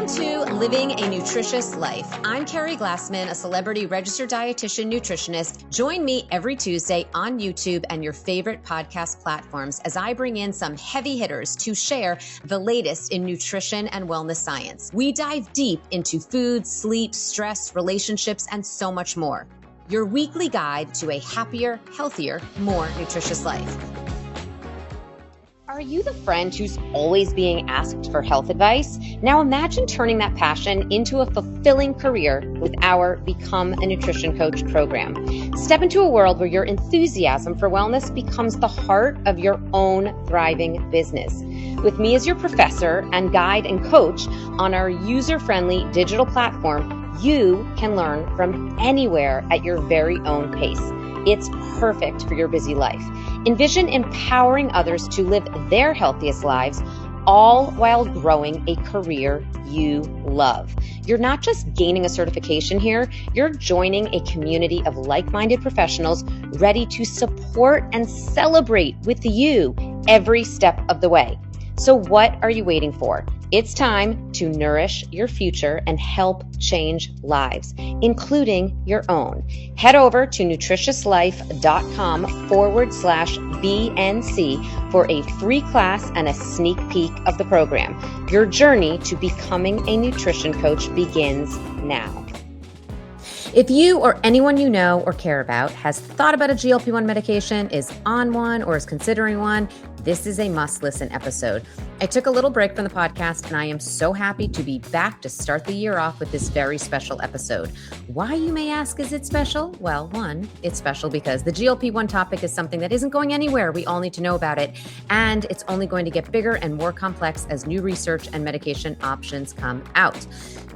Welcome to Living a Nutritious Life. I'm Keri Glassman, a celebrity registered dietitian nutritionist. Join me every Tuesday on YouTube and your favorite podcast platforms as I bring in some heavy hitters to share the latest in nutrition and wellness science. We dive deep into food, sleep, stress, relationships, and so much more. Your weekly guide to a happier, healthier, more nutritious life. Are you the friend who's always being asked for health advice? Now imagine turning that passion into a fulfilling career with our Become a Nutrition Coach program. Step into a world where your enthusiasm for wellness becomes the heart of your own thriving business. With me as your professor and guide and coach on our user-friendly digital platform, you can learn from anywhere at your very own pace. It's perfect for your busy life. Envision empowering others to live their healthiest lives, all while growing a career you love. You're not just gaining a certification here, you're joining a community of like-minded professionals ready to support and celebrate with you every step of the way. So what are you waiting for? It's time to nourish your future and help change lives, including your own. Head over to nutritiouslife.com/BNC for a free class and a sneak peek of the program. Your journey to becoming a nutrition coach begins now. If you or anyone you know or care about has thought about a GLP-1 medication, is on one, or is considering one, this is a must-listen episode. I took a little break from the podcast, and I am so happy to be back to start the year off with this very special episode. Why, you may ask, is it special? Well, one, it's special because the GLP-1 topic is something that isn't going anywhere. We all need to know about it, and it's only going to get bigger and more complex as new research and medication options come out.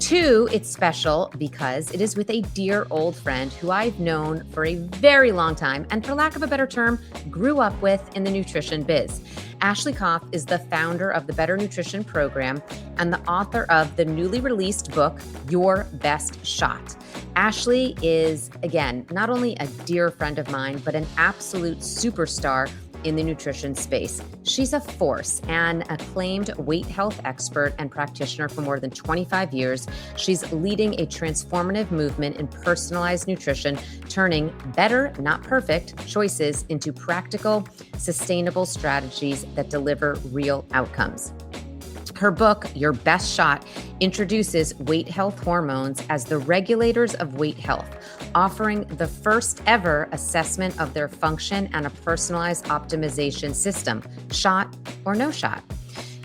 Two, it's special because it is with a dear old friend who I've known for a very long time, and for lack of a better term, grew up with in the nutrition biz. Ashley Koff is the founder of the Better Nutrition Program and the author of the newly released book, Your Best Shot. Ashley is, again, not only a dear friend of mine, but an absolute superstar in the nutrition space. She's a force, an acclaimed weight health expert and practitioner for more than 25 years. She's leading a transformative movement in personalized nutrition, turning better, not perfect, choices into practical, sustainable strategies that deliver real outcomes. Her book, Your Best Shot, introduces weight health hormones as the regulators of weight health, offering the first ever assessment of their function and a personalized optimization system, shot or no shot.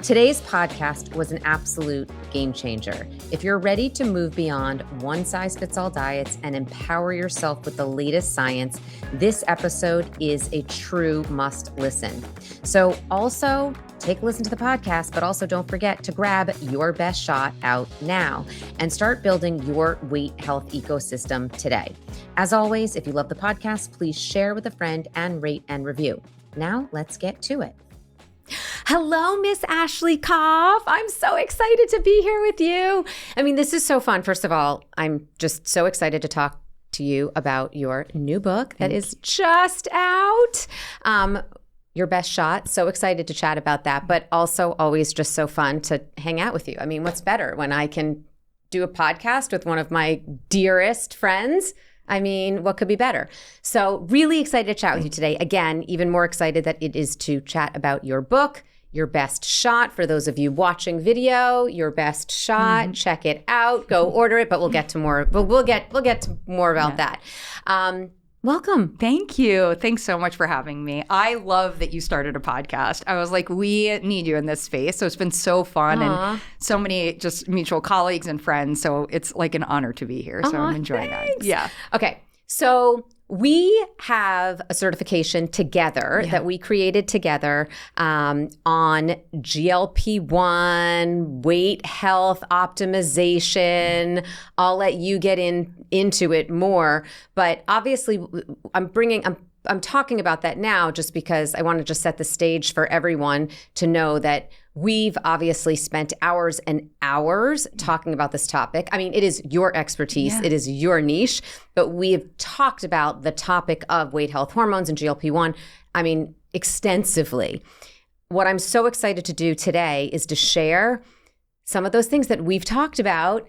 Today's podcast was an absolute game changer. If you're ready to move beyond one-size-fits-all diets and empower yourself with the latest science, this episode is a true must-listen. So also take a listen to the podcast, but also don't forget to grab Your Best Shot out now and start building your weight health ecosystem today. As always, if you love the podcast, please share with a friend and rate and review. Now let's get to it. Hello, Miss Ashley Koff. I'm so excited to be here with you. I mean, this is so fun. First of all, I'm just so excited to talk to you about your new book that is just out. Your Best Shot. So excited to chat about that, but also always just so fun to hang out with you. I mean, what's better when I can do a podcast with one of my dearest friends? I mean, what could be better? So really excited to chat with you today. Again, even more excited that it is to chat about your book, Your Best Shot. For those of you watching video, Your Best Shot, check it out, go order it, but we'll get to more, but we'll get to more about that. Welcome. Thank you. Thanks so much for having me. I love that you started a podcast. I was like, we need you in this space. So it's been so fun and so many just mutual colleagues and friends. So it's like an honor to be here. So I'm enjoying that. Yeah. Okay. So we have a certification together that we created together on GLP-1, weight health optimization. I'll let you get into it more, but obviously I'm talking about that now just because I want to just set the stage for everyone to know that we've obviously spent hours and hours talking about this topic. I mean, it is your expertise. It is your niche, but we've talked about the topic of weight health hormones and GLP-1, I mean, extensively. What I'm so excited to do today is to share some of those things that we've talked about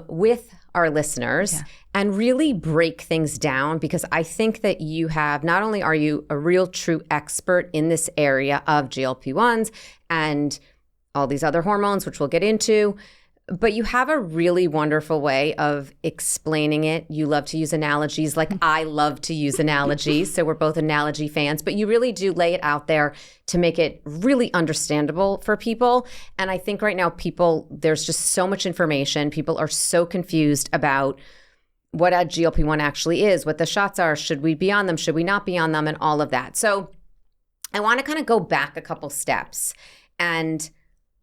with our listeners and really break things down, because I think that you have, not only are you a real true expert in this area of GLP-1s and all these other hormones, which we'll get into, but you have a really wonderful way of explaining it. You love to use analogies, like I love to use analogies. So we're both analogy fans, but you really do lay it out there to make it really understandable for people. And I think right now there's just so much information. People are so confused about what a GLP-1 actually is, what the shots are, should we be on them, should we not be on them, and all of that. So I want to kind of go back a couple steps and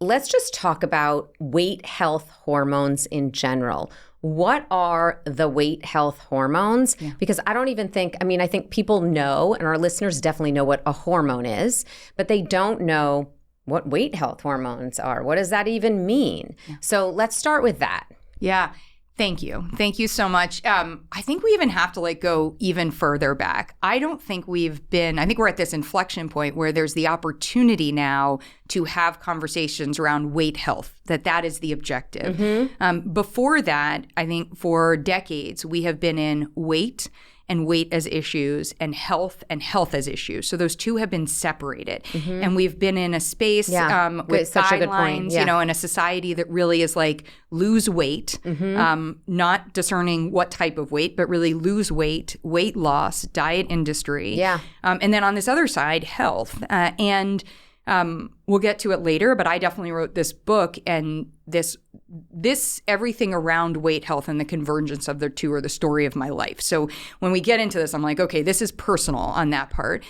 let's just talk about weight health hormones in general. What are the weight health hormones? Yeah. Because I think people know, and our listeners definitely know what a hormone is, but they don't know what weight health hormones are. What does that even mean? Yeah. So let's start with that. Yeah. Thank you. Thank you so much. I think we even have to go even further back. I think we're at this inflection point where there's the opportunity now to have conversations around weight health, that is the objective. Mm-hmm. Before that, I think for decades, we have been in weight and weight as issues and health as issues. So those two have been separated. Mm-hmm. And we've been in a space with guidelines, in a society that really is lose weight, not discerning what type of weight, but really lose weight, weight loss, diet industry. Yeah. And then on this other side, health. We'll get to it later, but I definitely wrote this book, and this everything around weight health and the convergence of the two are the story of my life. So when we get into this, I'm like, okay, this is personal on that part.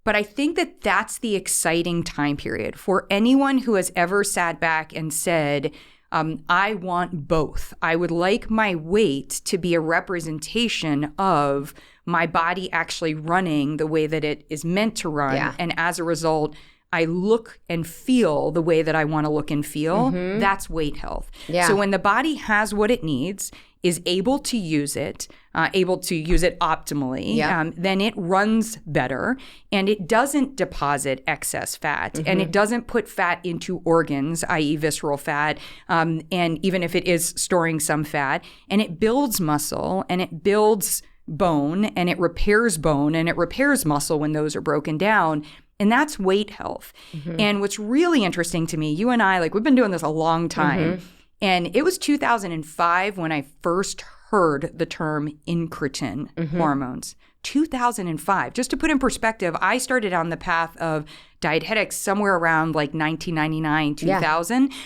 But I think that that's the exciting time period for anyone who has ever sat back and said, I want both. I would like my weight to be a representation of my body actually running the way that it is meant to run. Yeah. And as a result, I look and feel the way that I want to look and feel. Mm-hmm. That's weight health. Yeah. So when the body has what it needs, is able to use it optimally, then it runs better, and it doesn't deposit excess fat, and it doesn't put fat into organs, i.e. visceral fat, and even if it is storing some fat, and it builds muscle, and it builds bone, and it repairs muscle when those are broken down. And that's weight health. Mm-hmm. And what's really interesting to me, you and I, we've been doing this a long time. Mm-hmm. And it was 2005 when I first heard the term incretin hormones. 2005. Just to put in perspective, I started on the path of dietetics somewhere around 1999, 2000. Yeah.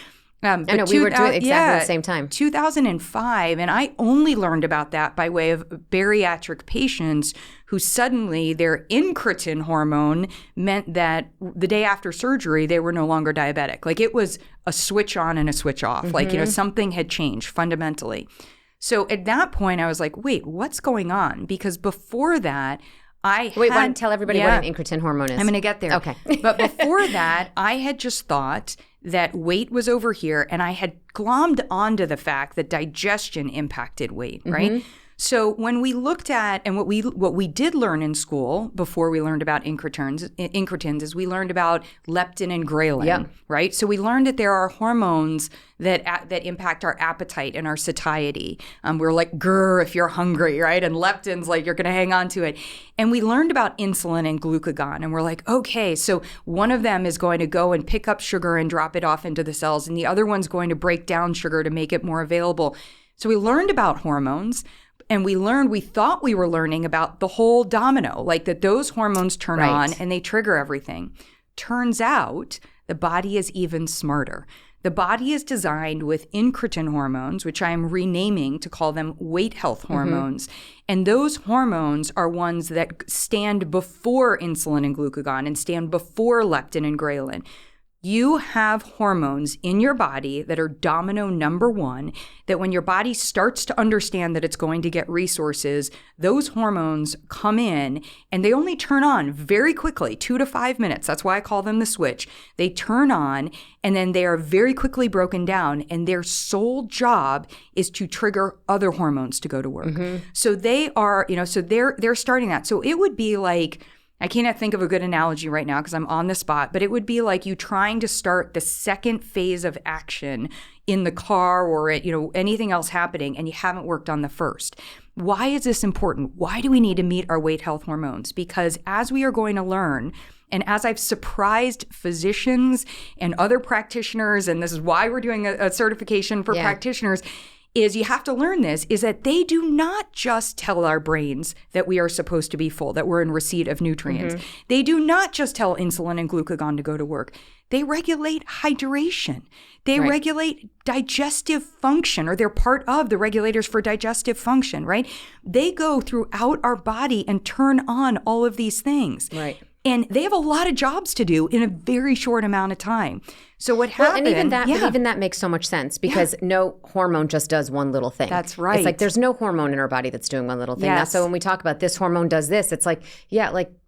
I know, we were doing exactly the same time. 2005, and I only learned about that by way of bariatric patients who suddenly their incretin hormone meant that the day after surgery, they were no longer diabetic. It was a switch on and a switch off. Something had changed fundamentally. So at that point, I was like, wait, what's going on? Because before that, tell everybody what an incretin hormone is. I'm going to get there. Okay. But before that, I had just thought that weight was over here, and I had glommed onto the fact that digestion impacted weight, right? So when we looked at, and what we did learn in school before we learned about incretins is we learned about leptin and ghrelin, right? So we learned that there are hormones that impact our appetite and our satiety. We're like, grr, if you're hungry, right? And leptin's you're going to hang on to it. And we learned about insulin and glucagon, and we're like, okay, so one of them is going to go and pick up sugar and drop it off into the cells, and the other one's going to break down sugar to make it more available. So we learned about hormones. And we thought we were learning about the whole domino, that those hormones turn on and they trigger everything. Turns out the body is even smarter. The body is designed with incretin hormones, which I am renaming to call them weight health hormones. And those hormones are ones that stand before insulin and glucagon and stand before leptin and ghrelin. You have hormones in your body that are domino number one, that when your body starts to understand that it's going to get resources, those hormones come in and they only turn on very quickly, 2 to 5 minutes. That's why I call them the switch. They turn on and then they are very quickly broken down, and their sole job is to trigger other hormones to go to work. So they are, so they're starting that. So it would be I can't think of a good analogy right now because I'm on the spot, but it would be like you trying to start the second phase of action in the car or at, anything else happening, and you haven't worked on the first. Why is this important? Why do we need to meet our weight health hormones? Because as we are going to learn, and as I've surprised physicians and other practitioners, and this is why we're doing a certification for practitioners, is you have to learn this, is that they do not just tell our brains that we are supposed to be full, that we're in receipt of nutrients. They do not just tell insulin and glucagon to go to work. They regulate hydration. They regulate digestive function, or they're part of the regulators for digestive function, right? They go throughout our body and turn on all of these things. Right. And they have a lot of jobs to do in a very short amount of time. So what happened? Well, and even that makes so much sense because no hormone just does one little thing. That's right. It's like there's no hormone in our body that's doing one little thing. Yes. So when we talk about this hormone does this, it's like,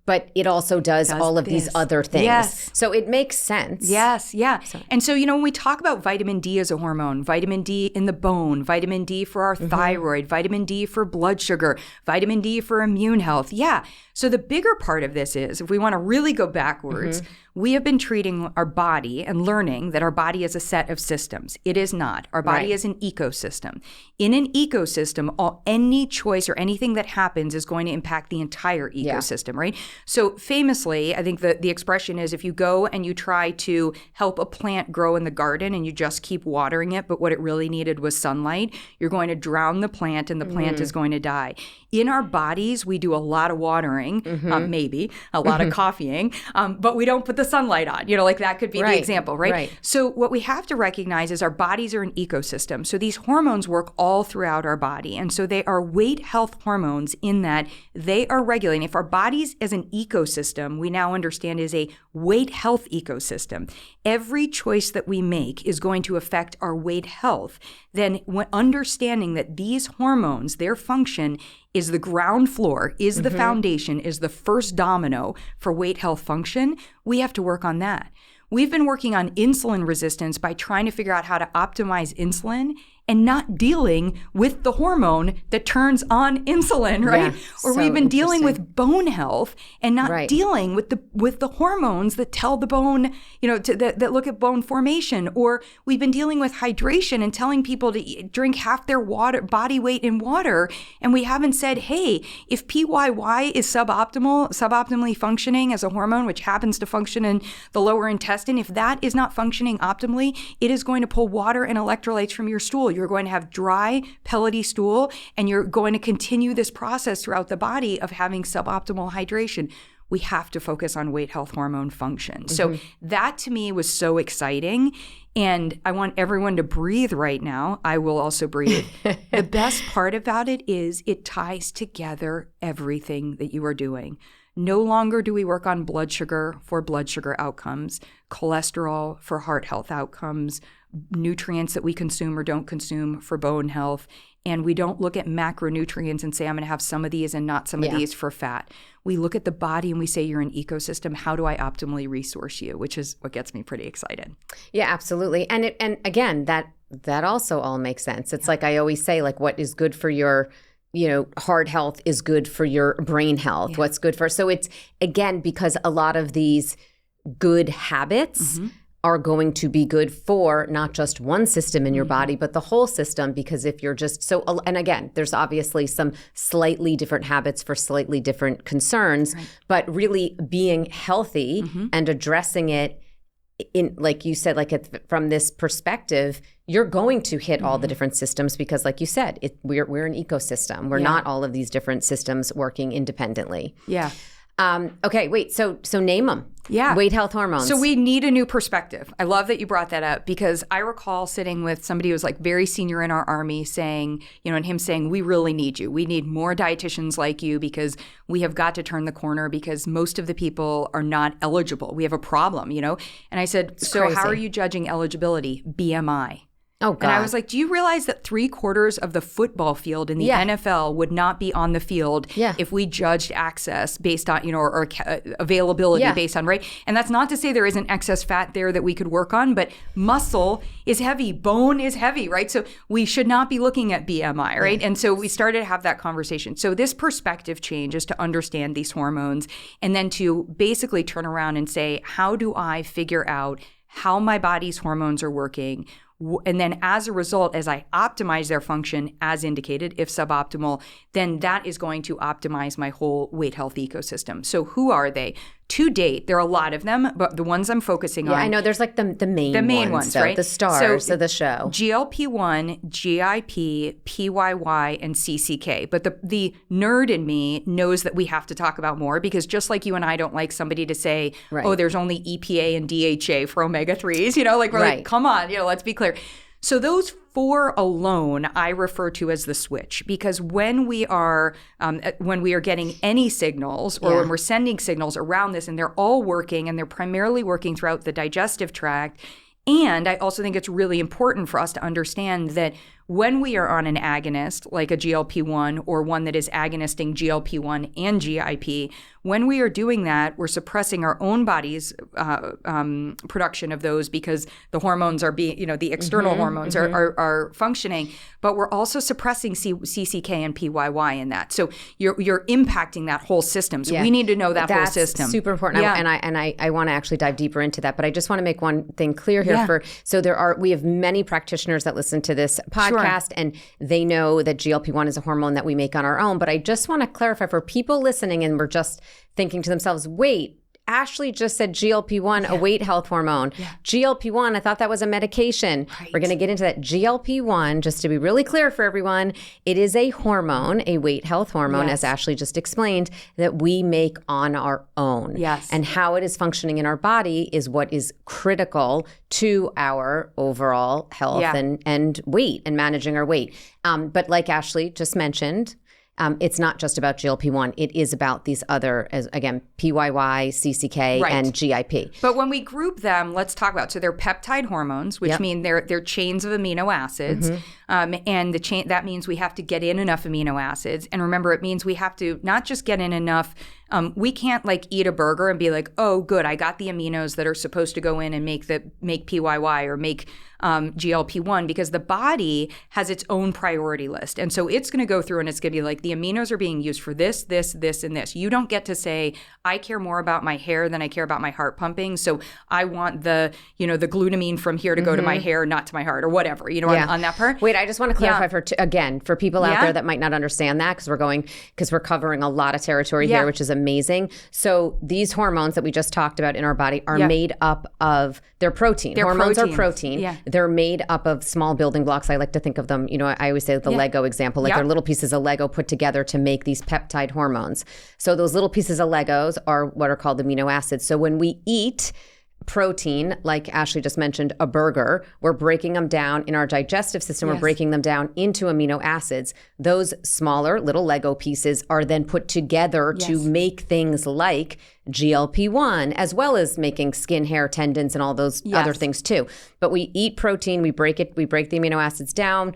but it also does all of these other things. Yes. So it makes sense. Yes, yeah. And so, when we talk about vitamin D as a hormone, vitamin D in the bone, vitamin D for our thyroid, vitamin D for blood sugar, vitamin D for immune health. Yeah. So the bigger part of this is, if we want to really go backwards, we have been treating our body and learning that our body is a set of systems. It is not. Our body is an ecosystem. In an ecosystem, any choice or anything that happens is going to impact the entire ecosystem, right? So famously, I think the expression is, if you go and you try to help a plant grow in the garden and you just keep watering it, but what it really needed was sunlight, you're going to drown the plant and the plant is going to die. In our bodies, we do a lot of watering, maybe a lot of coffeeing, but we don't put the sunlight on. Like that could be the example, right? So what we have to recognize is our bodies are an ecosystem. So these hormones work all throughout our body. And so they are weight health hormones in that they are regulating. If our bodies as an ecosystem, we now understand is a weight health ecosystem, every choice that we make is going to affect our weight health. Then understanding that these hormones, their function is the ground floor, is the foundation, is the first domino for weight health function, we have to work on that. We've been working on insulin resistance by trying to figure out how to optimize insulin and not dealing with the hormone that turns on insulin, right? Or we've been dealing with bone health and not dealing with the hormones that tell the bone, that look at bone formation. Or we've been dealing with hydration and telling people to drink half their body weight in water, and we haven't said, hey, if PYY is suboptimally functioning as a hormone, which happens to function in the lower intestine, if that is not functioning optimally, it is going to pull water and electrolytes from your stool. You're going to have dry, pellety stool, and you're going to continue this process throughout the body of having suboptimal hydration. We have to focus on weight health hormone function. So that to me was so exciting. And I want everyone to breathe right now. I will also breathe. The best part about it is it ties together everything that you are doing. No longer do we work on blood sugar for blood sugar outcomes, cholesterol for heart health outcomes, nutrients that we consume or don't consume for bone health. And we don't look at macronutrients and say, I'm going to have some of these and not some of these for fat. We look at the body and we say, you're an ecosystem. How do I optimally resource you? Which is what gets me pretty excited. Yeah, absolutely. And again, that also all makes sense. It's like I always say, like what is good for your heart health is good for your brain health. What's good for, so it's again, because a lot of these good habits are going to be good for not just one system in your body, but the whole system. Because if you're just so, and again, there's obviously some slightly different habits for slightly different concerns, but really being healthy and addressing it in, like you said, from this perspective, you're going to hit all the different systems because, like you said, we're an ecosystem. We're not all of these different systems working independently. Yeah. Okay, wait. So name them. Yeah. Weight health hormones. So we need a new perspective. I love that you brought that up because I recall sitting with somebody who was like very senior in our army saying, and him saying, we really need you. We need more dietitians like you because we have got to turn the corner because most of the people are not eligible. We have a problem, And I said, so crazy. How are you judging eligibility? BMI. Oh, God. And I was like, do you realize that 3/4 of the football field in the NFL would not be on the field if we judged access based on, or availability based on, right? And that's not to say there isn't excess fat there that we could work on, but muscle is heavy, bone is heavy, right? So we should not be looking at BMI, right? And so we started to have that conversation. So this perspective change is to understand these hormones and then to basically turn around and say, how do I figure out how my body's hormones are working? And then as a result, as I optimize their function as indicated, if suboptimal, then that is going to optimize my whole weight health ecosystem. So who are they? To date, there are a lot of them, but the ones I'm focusing on. I know there's like the main ones, right? The stars of the show. GLP-1, GIP, PYY, and CCK. But the nerd in me knows that we have to talk about more because just like you and I don't like somebody to say, oh, there's only EPA and DHA for omega-3s, we're like, come on, let's be clear. So those 4 alone, I refer to as the switch, because when we are getting any signals or when we're sending signals around this, and they're all working, and they're primarily working throughout the digestive tract. And I also think it's really important for us to understand that when we are on an agonist, like a GLP-1 or one that is agonisting GLP-1 and GIP, when we are doing that, we're suppressing our own body's production of those because the hormones are being, the external hormones are functioning, but we're also suppressing CCK and PYY in that. So you're impacting that whole system. So we need to know that whole system. That's super important. I want to actually dive deeper into that, but I just want to make one thing clear here. We have many practitioners that listen to this podcast and they know that GLP-1 is a hormone that we make on our own. But I just want to clarify for people listening and we're just thinking to themselves, wait, Ashley just said GLP-1, a weight health hormone. GLP-1, I thought that was a medication. Right. We're going to get into that. GLP-1, just to be really clear for everyone, it is a hormone, a weight health hormone, as Ashley just explained, that we make on our own. Yes. And how it is functioning in our body is what is critical to our overall health and weight and managing our weight. But like Ashley just mentioned, it's not just about GLP-1. It is about these other, again, PYY, CCK, and GIP. But when we group them, let's talk about, so they're peptide hormones, which mean they're chains of amino acids. And that means we have to get in enough amino acids. And remember, it means we have to not just get in enough. We can't eat a burger and be like, oh, good, I got the aminos that are supposed to go in and make PYY or make GLP-1, because the body has its own priority list. And so it's going to go through and it's going to be like, the aminos are being used for this, this, this, and this. You don't get to say, I care more about my hair than I care about my heart pumping. So I want the glutamine from here to go to my hair, not to my heart, or whatever, on that part. Wait, I just want to clarify for people out there that might not understand that, because we're covering a lot of territory here, which is amazing. So these hormones that we just talked about in our body are made up of, they're protein. Hormones are protein. Yeah. They're made up of small building blocks. I like to think of them, I always say the Lego example, they're little pieces of Lego put together to make these peptide hormones. So those little pieces of Legos are what are called amino acids. So when we eat protein, like Ashley just mentioned, a burger, we're breaking them down in our digestive system. We're breaking them down into amino acids. Those smaller little Lego pieces are then put together to make things like GLP-1, as well as making skin, hair, tendons, and all those other things too. But we eat protein, we break the amino acids down,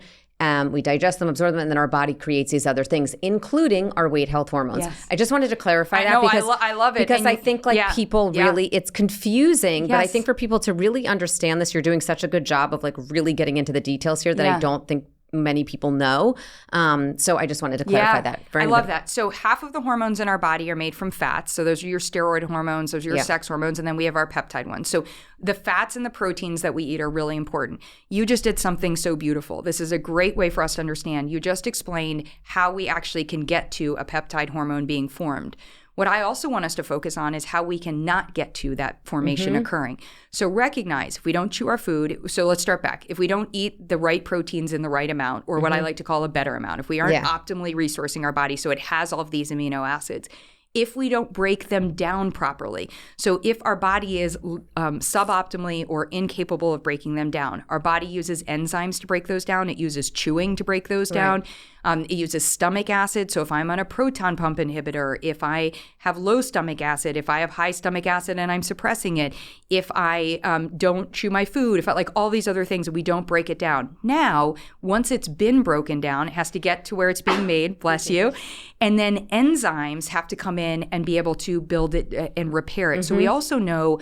we digest them, absorb them, and then our body creates these other things, including our weight health hormones. Yes. I just wanted to clarify that because I love it. Because I think people really, it's confusing, but I think for people to really understand this, you're doing such a good job of really getting into the details here that I don't think many people know. So I just wanted to clarify that for anybody. I love that. So half of the hormones in our body are made from fats. So those are your steroid hormones, those are your sex hormones, and then we have our peptide ones. So the fats and the proteins that we eat are really important. You just did something so beautiful. This is a great way for us to understand. You just explained how we actually can get to a peptide hormone being formed. What I also want us to focus on is how we can not get to that formation occurring. So recognize if we don't chew our food, so let's start back. If we don't eat the right proteins in the right amount, or what I like to call a better amount, if we aren't optimally resourcing our body so it has all of these amino acids, if we don't break them down properly. So if our body is suboptimally or incapable of breaking them down, our body uses enzymes to break those down. It uses chewing to break those down. It uses stomach acid. So if I'm on a proton pump inhibitor, if I have low stomach acid, if I have high stomach acid and I'm suppressing it, if I don't chew my food, if I like all these other things, we don't break it down. Now, once it's been broken down, it has to get to where it's being made, bless you. And then enzymes have to come in and be able to build it and repair it. So we also know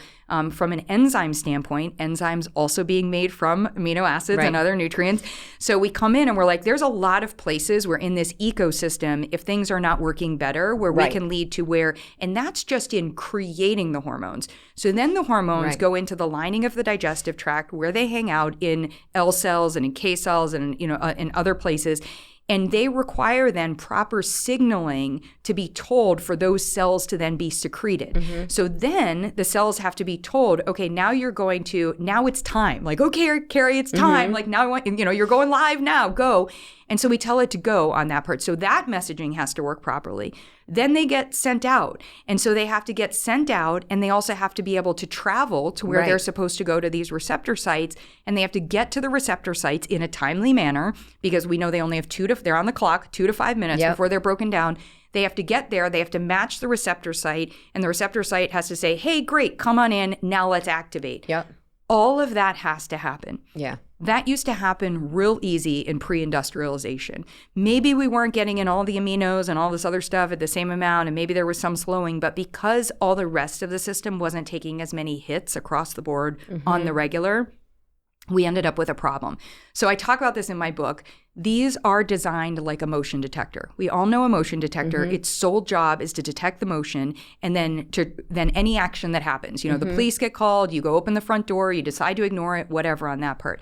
from an enzyme standpoint, enzymes also being made from amino acids and other nutrients. So we come in and we're like, there's a lot of places where in this ecosystem, if things are not working better, where we can lead to where, and that's just in creating the hormones. So then the hormones go into the lining of the digestive tract where they hang out in L cells and in K cells and in other places. And they require then proper signaling to be told for those cells to then be secreted. So then the cells have to be told, okay, now it's time. Like, okay, Keri, it's time. Like now, you're going live now, go. And so we tell it to go on that part. So that messaging has to work properly. Then they get sent out. And so they have to get sent out, and they also have to be able to travel to where they're supposed to go to these receptor sites. And they have to get to the receptor sites in a timely manner, because we know they only have they're on the clock, 2 to 5 minutes before they're broken down. They have to get there. They have to match the receptor site. And the receptor site has to say, hey, great, come on in. Now let's activate. All of that has to happen. That used to happen real easy in pre-industrialization. Maybe we weren't getting in all the aminos and all this other stuff at the same amount, and maybe there was some slowing, but because all the rest of the system wasn't taking as many hits across the board on the regular, we ended up with a problem. So I talk about this in my book. These are designed like a motion detector. We all know a motion detector. Its sole job is to detect the motion, and then any action that happens. The police get called, you go open the front door, you decide to ignore it, whatever on that part.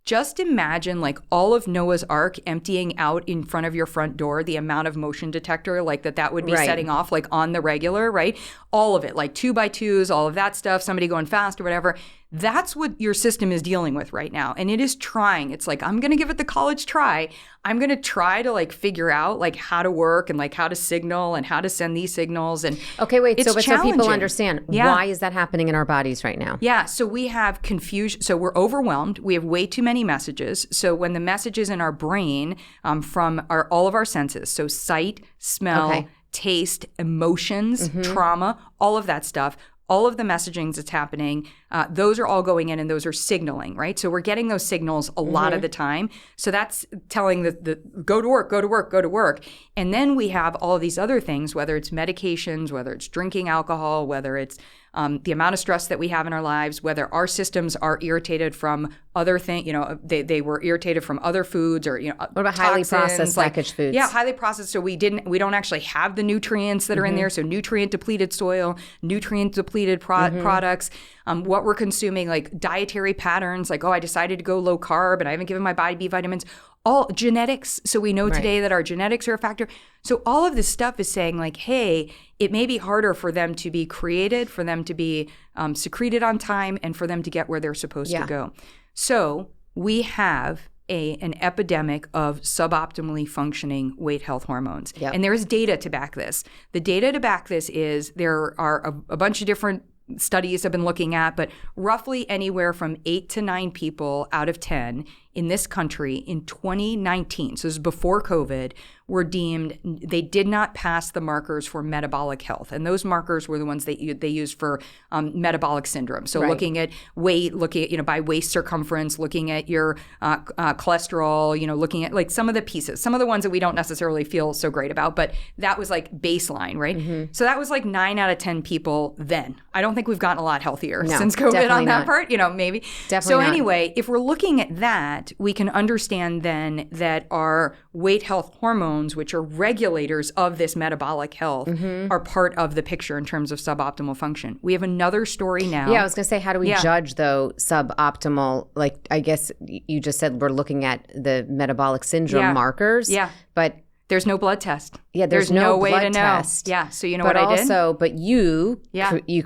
Just imagine like all of Noah's Ark emptying out in front of your front door, the amount of motion detector like that would be setting off like on the regular, right? All of it, like 2x2s, all of that stuff, somebody going fast or whatever. That's what your system is dealing with right now. And it is trying. It's like, I'm going to give it the college try. I'm going to try to like figure out like how to work and like how to signal and how to send these signals. And okay, wait, so people understand, why is that happening in our bodies right now? So we have confusion. So we're overwhelmed. We have way too many messages. So when the messages in our brain from all of our senses, so sight, smell, taste, emotions, trauma, all of that stuff, all of the messaging that's happening, those are all going in and those are signaling, right? So we're getting those signals a lot of the time. So that's telling the go to work, go to work, go to work. And then we have all of these other things, whether it's medications, whether it's drinking alcohol, whether it's the amount of stress that we have in our lives, whether our systems are irritated from other things, they were irritated from other foods or, what about toxins, highly processed packaged foods? Yeah, highly processed. So we don't actually have the nutrients that are in there. So nutrient depleted soil, nutrient depleted products, what we're consuming, like dietary patterns, like, I decided to go low carb and I haven't given my body B vitamins. All genetics. So we know today that our genetics are a factor. So all of this stuff is saying like, hey, it may be harder for them to be created, for them to be secreted on time, and for them to get where they're supposed to go. So we have an epidemic of suboptimally functioning weight health hormones. And there is data to back this. The data to back this is there are a bunch of different studies have been looking at, but roughly anywhere from 8 to 9 people out of 10 in this country in 2019, so this is before COVID, were deemed, they did not pass the markers for metabolic health. And those markers were the ones they used for metabolic syndrome. So looking at weight, looking at, by waist circumference, looking at your cholesterol, looking at like some of the pieces, some of the ones that we don't necessarily feel so great about, but that was like baseline, right? So that was like 9 out of 10 people then. I don't think we've gotten a lot healthier since COVID on that part, maybe. Definitely not. Anyway, if we're looking at that, we can understand then that our weight health hormones, which are regulators of this metabolic health, are part of the picture in terms of suboptimal function. We have another story now. Yeah, I was going to say, how do we judge, though, suboptimal? Like, I guess you just said we're looking at the metabolic syndrome markers. But There's no blood test. Yeah, there's no way blood to know. test. Yeah, so you know what I did? But you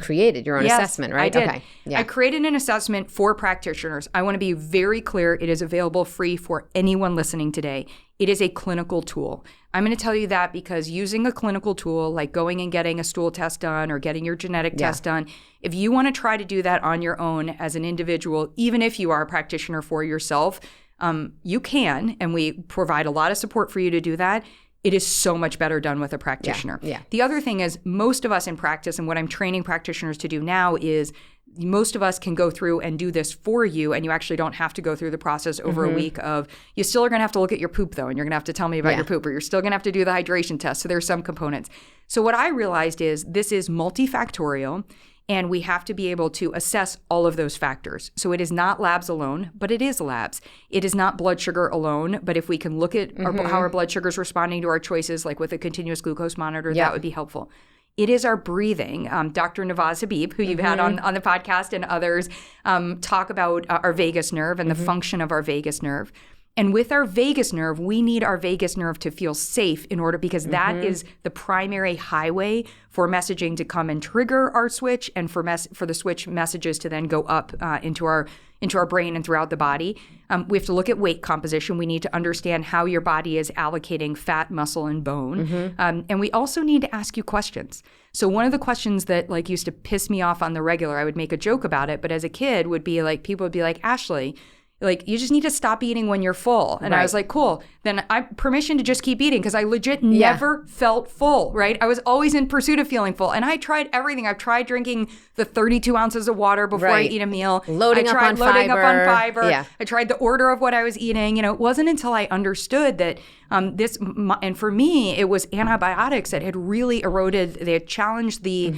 created your own assessment, right? I did. Okay. Yeah. I created an assessment for practitioners. I want to be very clear. It is available free for anyone listening today. It is a clinical tool. I'm going to tell you that because using a clinical tool, like going and getting a stool test done or getting your genetic test done, if you want to try to do that on your own as an individual, even if you are a practitioner for yourself, you can, and we provide a lot of support for you to do that. It is so much better done with a practitioner. Yeah. The other thing is most of us in practice, and what I'm training practitioners to do now is most of us can go through and do this for you, and you actually don't have to go through the process over a week of, you still are going to have to look at your poop though, and you're going to have to tell me about your poop, or you're still going to have to do the hydration test. So there's some components. So what I realized is this is multifactorial, and we have to be able to assess all of those factors. So it is not labs alone, but it is labs. It is not blood sugar alone, but if we can look at how our blood sugar is responding to our choices, like with a continuous glucose monitor, that would be helpful. It is our breathing. Dr. Nawaz Habib, who you've had on the podcast, and others talk about our vagus nerve and the function of our vagus nerve. And with our vagus nerve, we need our vagus nerve to feel safe in order, because that is the primary highway for messaging to come and trigger our switch, and for the switch messages to then go up into our brain and throughout the body. We have to look at weight composition. We need to understand how your body is allocating fat, muscle, and bone. And we also need to ask you questions. So one of the questions that like used to piss me off on the regular, I would make a joke about it, but as a kid would be like, people would be like, Ashley, like, you just need to stop eating when you're full. And I was like, cool. Then I permission to just keep eating, because I legit never felt full, right? I was always in pursuit of feeling full. And I tried everything. I've tried drinking the 32 ounces of water before I eat a meal. Loading up on fiber. Yeah. I tried the order of what I was eating. You know, it wasn't until I understood that and for me, it was antibiotics that had really eroded. They had challenged the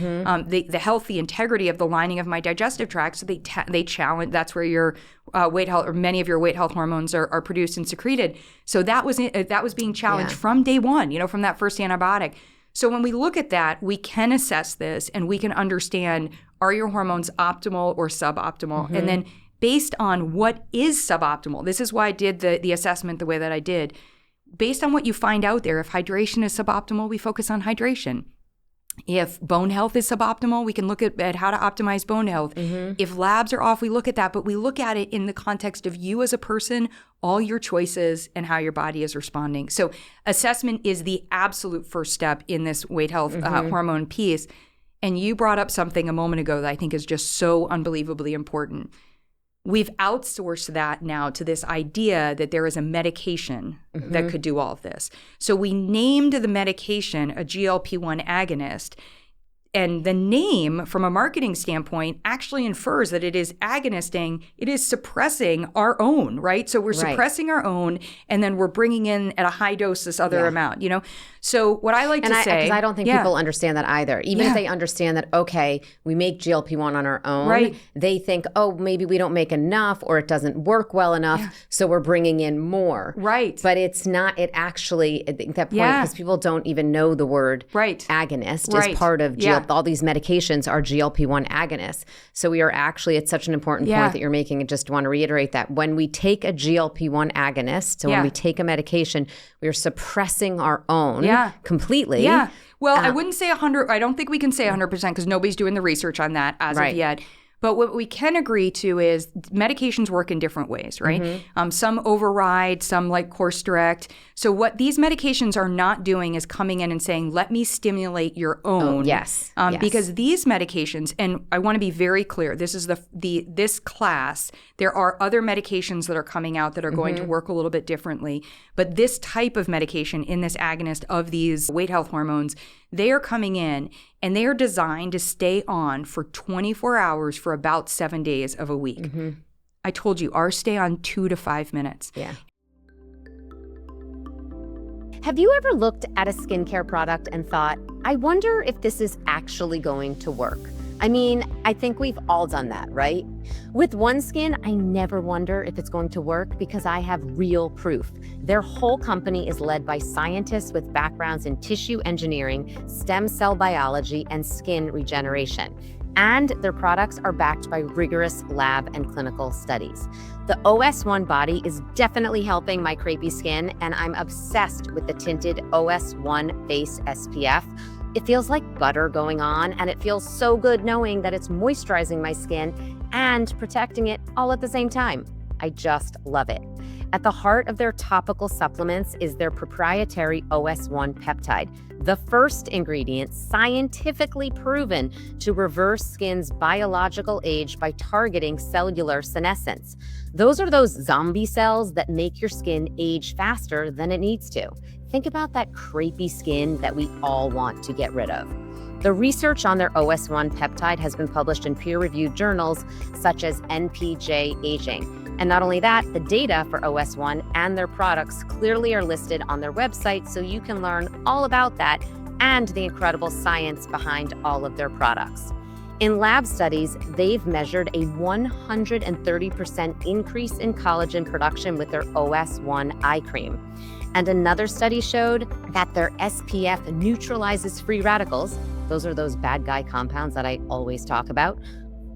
health, the integrity of the lining of my digestive tract. So they challenged. That's where your weight health, or many of your weight health hormones are produced and secreted. So that was being challenged from day one. You know, from that first antibiotic. So when we look at that, we can assess this, and we can understand, are your hormones optimal or suboptimal, and then based on what is suboptimal. This is why I did the assessment the way that I did. Based on what you find out there, if hydration is suboptimal, we focus on hydration. If bone health is suboptimal, we can look at how to optimize bone health. If labs are off, we look at that, but we look at it in the context of you as a person, all your choices, and how your body is responding. So assessment is the absolute first step in this weight health hormone piece. And you brought up something a moment ago that I think is just so unbelievably important. We've outsourced that now to this idea that there is a medication that could do all of this. So we named the medication a GLP-1 agonist. And the name, from a marketing standpoint, actually infers that it is agonisting. It is suppressing our own, right? So we're suppressing our own, and then we're bringing in at a high dose this other amount, you know? So what I like to say... Because I don't think people understand that either. Even if they understand that, okay, we make GLP-1 on our own, they think, oh, maybe we don't make enough, or it doesn't work well enough, so we're bringing in more. Right. But it's not, it actually, I think that point, because people don't even know the word agonist is part of GLP. All these medications are GLP-1 agonists. So we are actually, it's such an important point that you're making. I just want to reiterate that when we take a GLP-1 agonist, so when we take a medication, we are suppressing our own completely. Yeah. Well, I wouldn't say 100. I don't think we can say 100% because nobody's doing the research on that as of yet. But what we can agree to is medications work in different ways, right? Some override, some like course direct. So what these medications are not doing is coming in and saying, let me stimulate your own. Because these medications, and I want to be very clear, this is this class, there are other medications that are coming out that are going to work a little bit differently. But this type of medication in this agonist of these weight health hormones, they are coming in and they are designed to stay on for 24 hours for about 7 days of a week. I told you, ours stay on 2 to 5 minutes. Have you ever looked at a skincare product and thought, I wonder if this is actually going to work? I mean, I think we've all done that, right? With OneSkin, I never wonder if it's going to work because I have real proof. Their whole company is led by scientists with backgrounds in tissue engineering, stem cell biology, and skin regeneration. And their products are backed by rigorous lab and clinical studies. The OS1 body is definitely helping my crepey skin, and I'm obsessed with the tinted OS1 Face SPF. It feels like butter going on, and it feels so good knowing that it's moisturizing my skin and protecting it all at the same time. I just love it. At the heart of their topical supplements is their proprietary OS1 peptide, the first ingredient scientifically proven to reverse skin's biological age by targeting cellular senescence. Those are those zombie cells that make your skin age faster than it needs to. Think about that crepey skin that we all want to get rid of. The research on their OS1 peptide has been published in peer-reviewed journals such as NPJ Aging. And not only that, the data for OS1 and their products clearly are listed on their website, so you can learn all about that and the incredible science behind all of their products. In lab studies, they've measured a 130% increase in collagen production with their OS1 eye cream. And another study showed that their SPF neutralizes free radicals. Those are those bad guy compounds that I always talk about,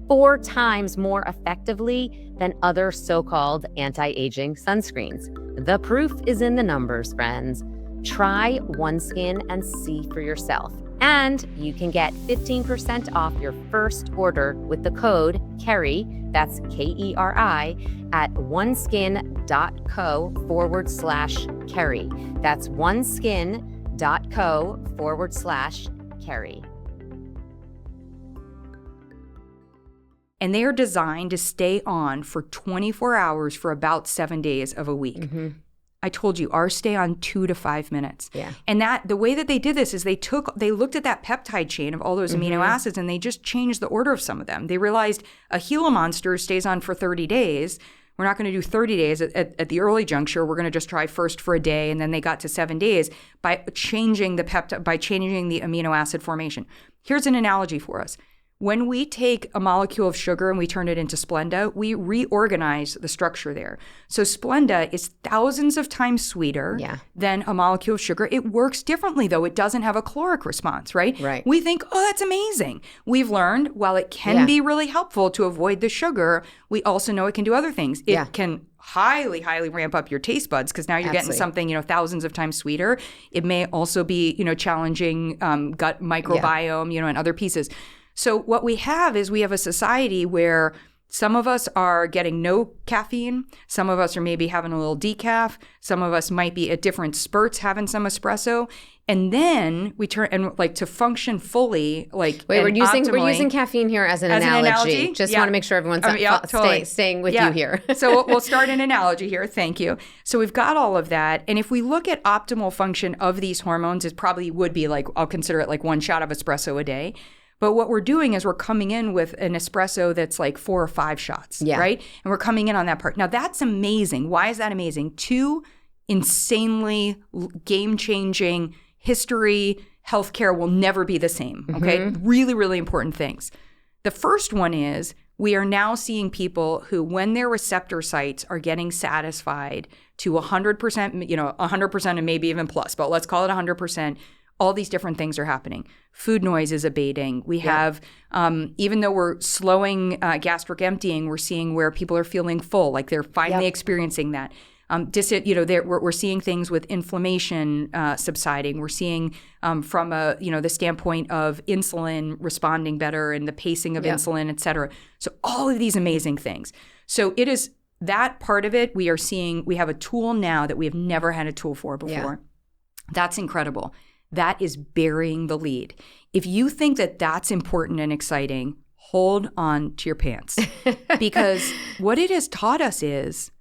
4 times more effectively than other so-called anti-aging sunscreens. The proof is in the numbers, friends. Try OneSkin and see for yourself. And you can get 15% off your first order with the code Keri, that's Keri, at oneskin.co/Keri. That's oneskin.co/Keri. And they are designed to stay on for 24 hours for about 7 days of a week. Mm-hmm. I told you, ours stay on 2 to 5 minutes. Yeah. And that the way that they did this is they looked at that peptide chain of all those amino acids and they just changed the order of some of them. They realized a Gila Monster stays on for 30 days. We're not going to do 30 days at the early juncture. We're going to just try first for a day, and then they got to 7 days by changing the amino acid formation. Here's an analogy for us. When we take a molecule of sugar and we turn it into Splenda, we reorganize the structure there. So Splenda is thousands of times sweeter than a molecule of sugar. It works differently, though. It doesn't have a caloric response, right? Right. We think, oh, that's amazing. We've learned, while it can be really helpful to avoid the sugar, we also know it can do other things. It can highly, highly ramp up your taste buds because now you're getting something, thousands of times sweeter. It may also be, challenging gut microbiome, and other pieces. So what we have is we have a society where some of us are getting no caffeine. Some of us are maybe having a little decaf. Some of us might be at different spurts having some espresso. And then we turn and to function fully, we're using caffeine here as an analogy. Just want to make sure everyone's staying with you here. So we'll start an analogy here. Thank you. So we've got all of that. And if we look at optimal function of these hormones, it probably would be I'll consider it 1 shot of espresso a day. But what we're doing is we're coming in with an espresso that's 4 or 5 shots, right? And we're coming in on that part. Now, that's amazing. Why is that amazing? 2 insanely game-changing history, healthcare will never be the same, okay? Really, really important things. The first one is we are now seeing people who, when their receptor sites are getting satisfied to 100%, 100% and maybe even plus, but let's call it 100%, all these different things are happening. Food noise is abating. We have, even though we're slowing gastric emptying, we're seeing where people are feeling full, they're finally experiencing that. We're seeing things with inflammation subsiding. We're seeing from the standpoint of insulin responding better and the pacing of insulin, et cetera. So all of these amazing things. So it is that part of it. We have a tool now that we have never had a tool for before. That's incredible. That is burying the lead. If you think that that's important and exciting, hold on to your pants. Because what it has taught us is,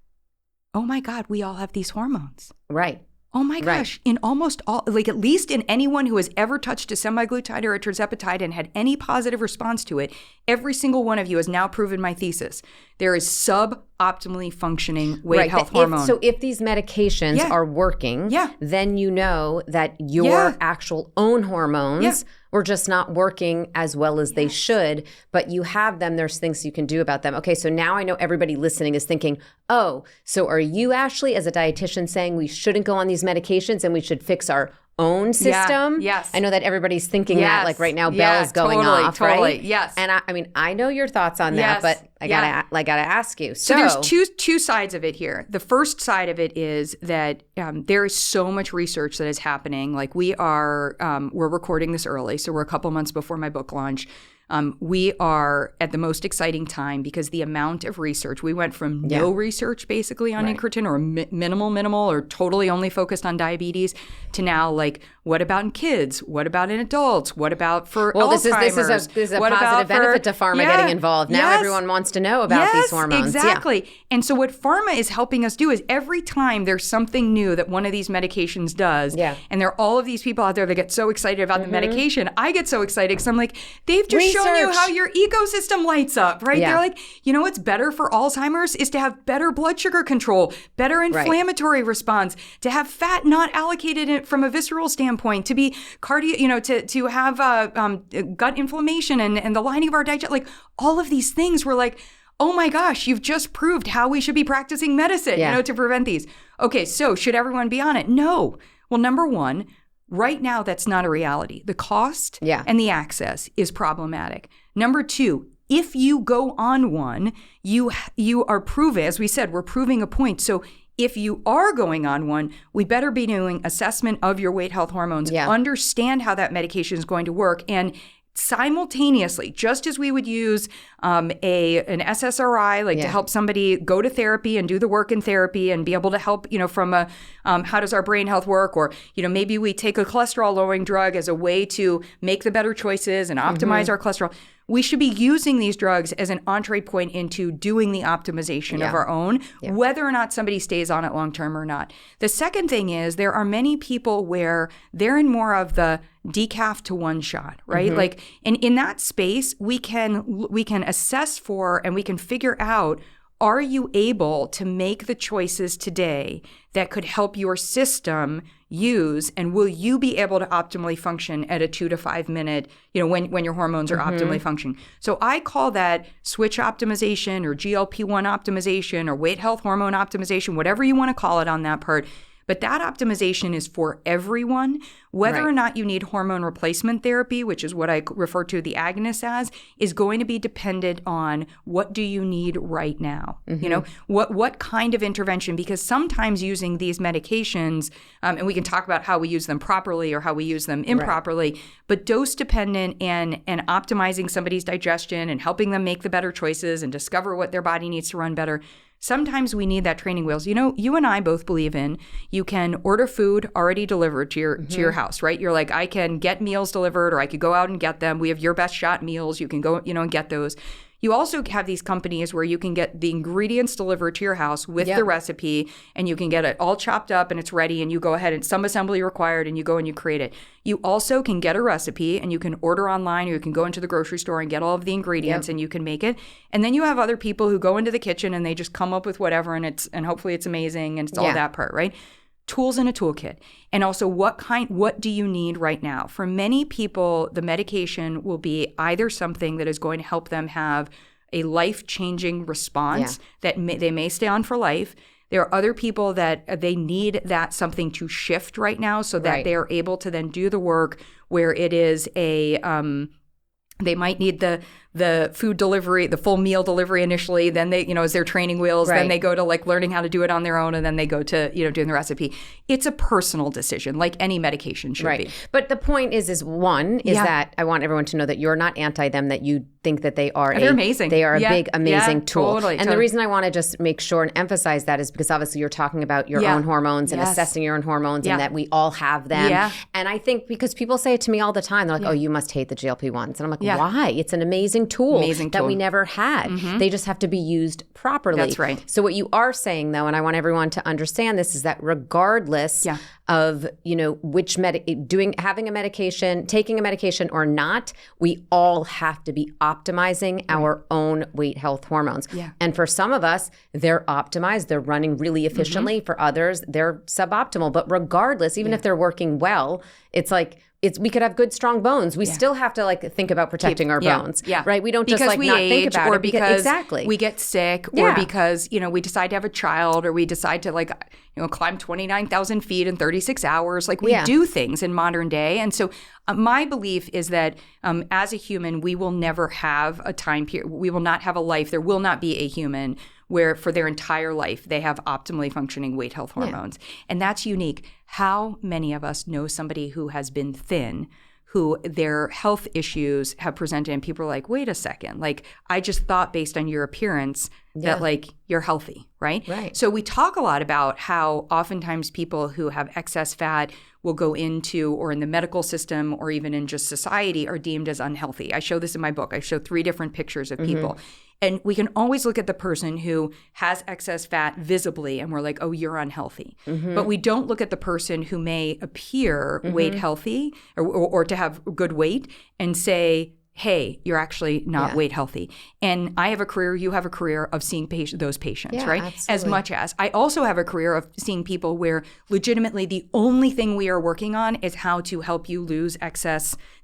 oh my God, we all have these hormones. Right. Oh my gosh, in almost all, at least in anyone who has ever touched a semaglutide or a tirzepatide and had any positive response to it, every single one of you has now proven my thesis. There is suboptimally functioning weight health hormone. So if these medications are working, then you know that your actual own hormones were just not working as well as they should, but you have them. There's things you can do about them. Okay, so now I know everybody listening is thinking, oh, so are you, Ashley, as a dietitian, saying we shouldn't go on these medications and we should fix our own system. Yes. I know that everybody's thinking that like right now, bell is going off, totally. right? Yes. And I mean, I know your thoughts on that, but I gotta ask you. So there's two sides of it here. The first side of it is that there is so much research that is happening. Like we're recording this early, so we're a couple months before my book launch. We are at the most exciting time because the amount of research, we went from no research basically on incretin or minimal or totally only focused on diabetes to now like, what about in kids? What about in adults? What about for Alzheimer's? This is a positive benefit to pharma getting involved. Now everyone wants to know about these hormones. Exactly. And so what pharma is helping us do is every time there's something new that one of these medications does, and there are all of these people out there that get so excited about the medication, I get so excited because I'm like, they've just shown you how your ecosystem lights up, right? They're like, you know what's better for Alzheimer's is to have better blood sugar control, better inflammatory response, to have fat not allocated from a visceral standpoint, to be cardio, to have gut inflammation and the lining of our digestion, like all of these things. We're like, oh my gosh, you've just proved how we should be practicing medicine, to prevent these. Okay, so should everyone be on it? No. Well, number one, right now, that's not a reality. The cost and the access is problematic. Number two, if you go on one, you are proving, as we said, we're proving a point. So if you are going on one, we better be doing assessment of your weight health hormones, understand how that medication is going to work, and simultaneously, just as we would use an SSRI, to help somebody go to therapy and do the work in therapy and be able to help, from a how does our brain health work, or maybe we take a cholesterol lowering drug as a way to make the better choices and optimize our cholesterol. We should be using these drugs as an entree point into doing the optimization of our own, whether or not somebody stays on it long term or not. The second thing is there are many people where they're in more of the decaf to one shot, right? And in that space, we can assess for and we can figure out, are you able to make the choices today that could help your system use, and will you be able to optimally function at a 2 to 5 minute, when your hormones are optimally functioning? So I call that switch optimization or GLP-1 optimization or weight health hormone optimization, whatever you want to call it on that part. But that optimization is for everyone, whether or not you need hormone replacement therapy, which is what I refer to the agonist as, is going to be dependent on what do you need right now? What kind of intervention? Because sometimes using these medications, and we can talk about how we use them properly or how we use them improperly, but dose dependent and optimizing somebody's digestion and helping them make the better choices and discover what their body needs to run better. Sometimes we need that training wheels. You and I both believe in, you can order food already delivered to your house, right? You're like, I can get meals delivered, or I could go out and get them. We have Your Best Shot meals. You can go, and get those. You also have these companies where you can get the ingredients delivered to your house with the recipe, and you can get it all chopped up and it's ready, and you go ahead and some assembly required and you go and you create it. You also can get a recipe and you can order online, or you can go into the grocery store and get all of the ingredients and you can make it. And then you have other people who go into the kitchen and they just come up with whatever, and hopefully it's amazing, and it's all that part, right? Tools in a toolkit. And also what do you need right now? For many people, the medication will be either something that is going to help them have a life-changing response that they may stay on for life. There are other people that they need that something to shift right now so that they are able to then do the work where it is they might need the food delivery, the full meal delivery initially, then they, as their training wheels, then they go to learning how to do it on their own, and then they go to, doing the recipe. It's a personal decision, like any medication should be. But the point is that I want everyone to know that you're not anti them, that you think that they are They're amazing. They are a big, amazing tool. Totally. The reason I want to just make sure and emphasize that is because obviously you're talking about your own hormones and assessing your own hormones and that we all have them. And I think because people say it to me all the time, they're like, oh, you must hate the GLP-1s. And I'm like, why? It's an amazing tool that we never had. They just have to be used properly. That's right. So what you are saying, though, and I want everyone to understand this, is that regardless of, which having a medication, taking a medication or not, we all have to be optimizing our own weight health hormones. And for some of us, they're optimized, they're running really efficiently. For others, they're suboptimal. But regardless, even if they're working well, it's like, we could have good, strong bones. We still have to like think about protecting our bones, right? We don't just because like we not age, think about or it because we get sick, or because, we decide to have a child, or we decide to like, climb 29,000 feet in 36 hours. Like we do things in modern day. And so my belief is that as a human, we will never have a time period. We will not have a life. There will not be a human where for their entire life they have optimally functioning weight health hormones. And that's unique. How many of us know somebody who has been thin, who their health issues have presented, and people are like, wait a second, like I just thought based on your appearance that like you're healthy, right? So we talk a lot about how oftentimes people who have excess fat will go into, or in the medical system, or even in just society, are deemed as unhealthy. I show this in my book. I show 3 different pictures of people. And we can always look at the person who has excess fat visibly and we're like, oh, you're unhealthy. But we don't look at the person who may appear weight healthy or to have good weight and say, hey, you're actually not weight healthy. And I have a career, you have a career of seeing those patients, right? Absolutely. As much as I also have a career of seeing people where legitimately the only thing we are working on is how to help you lose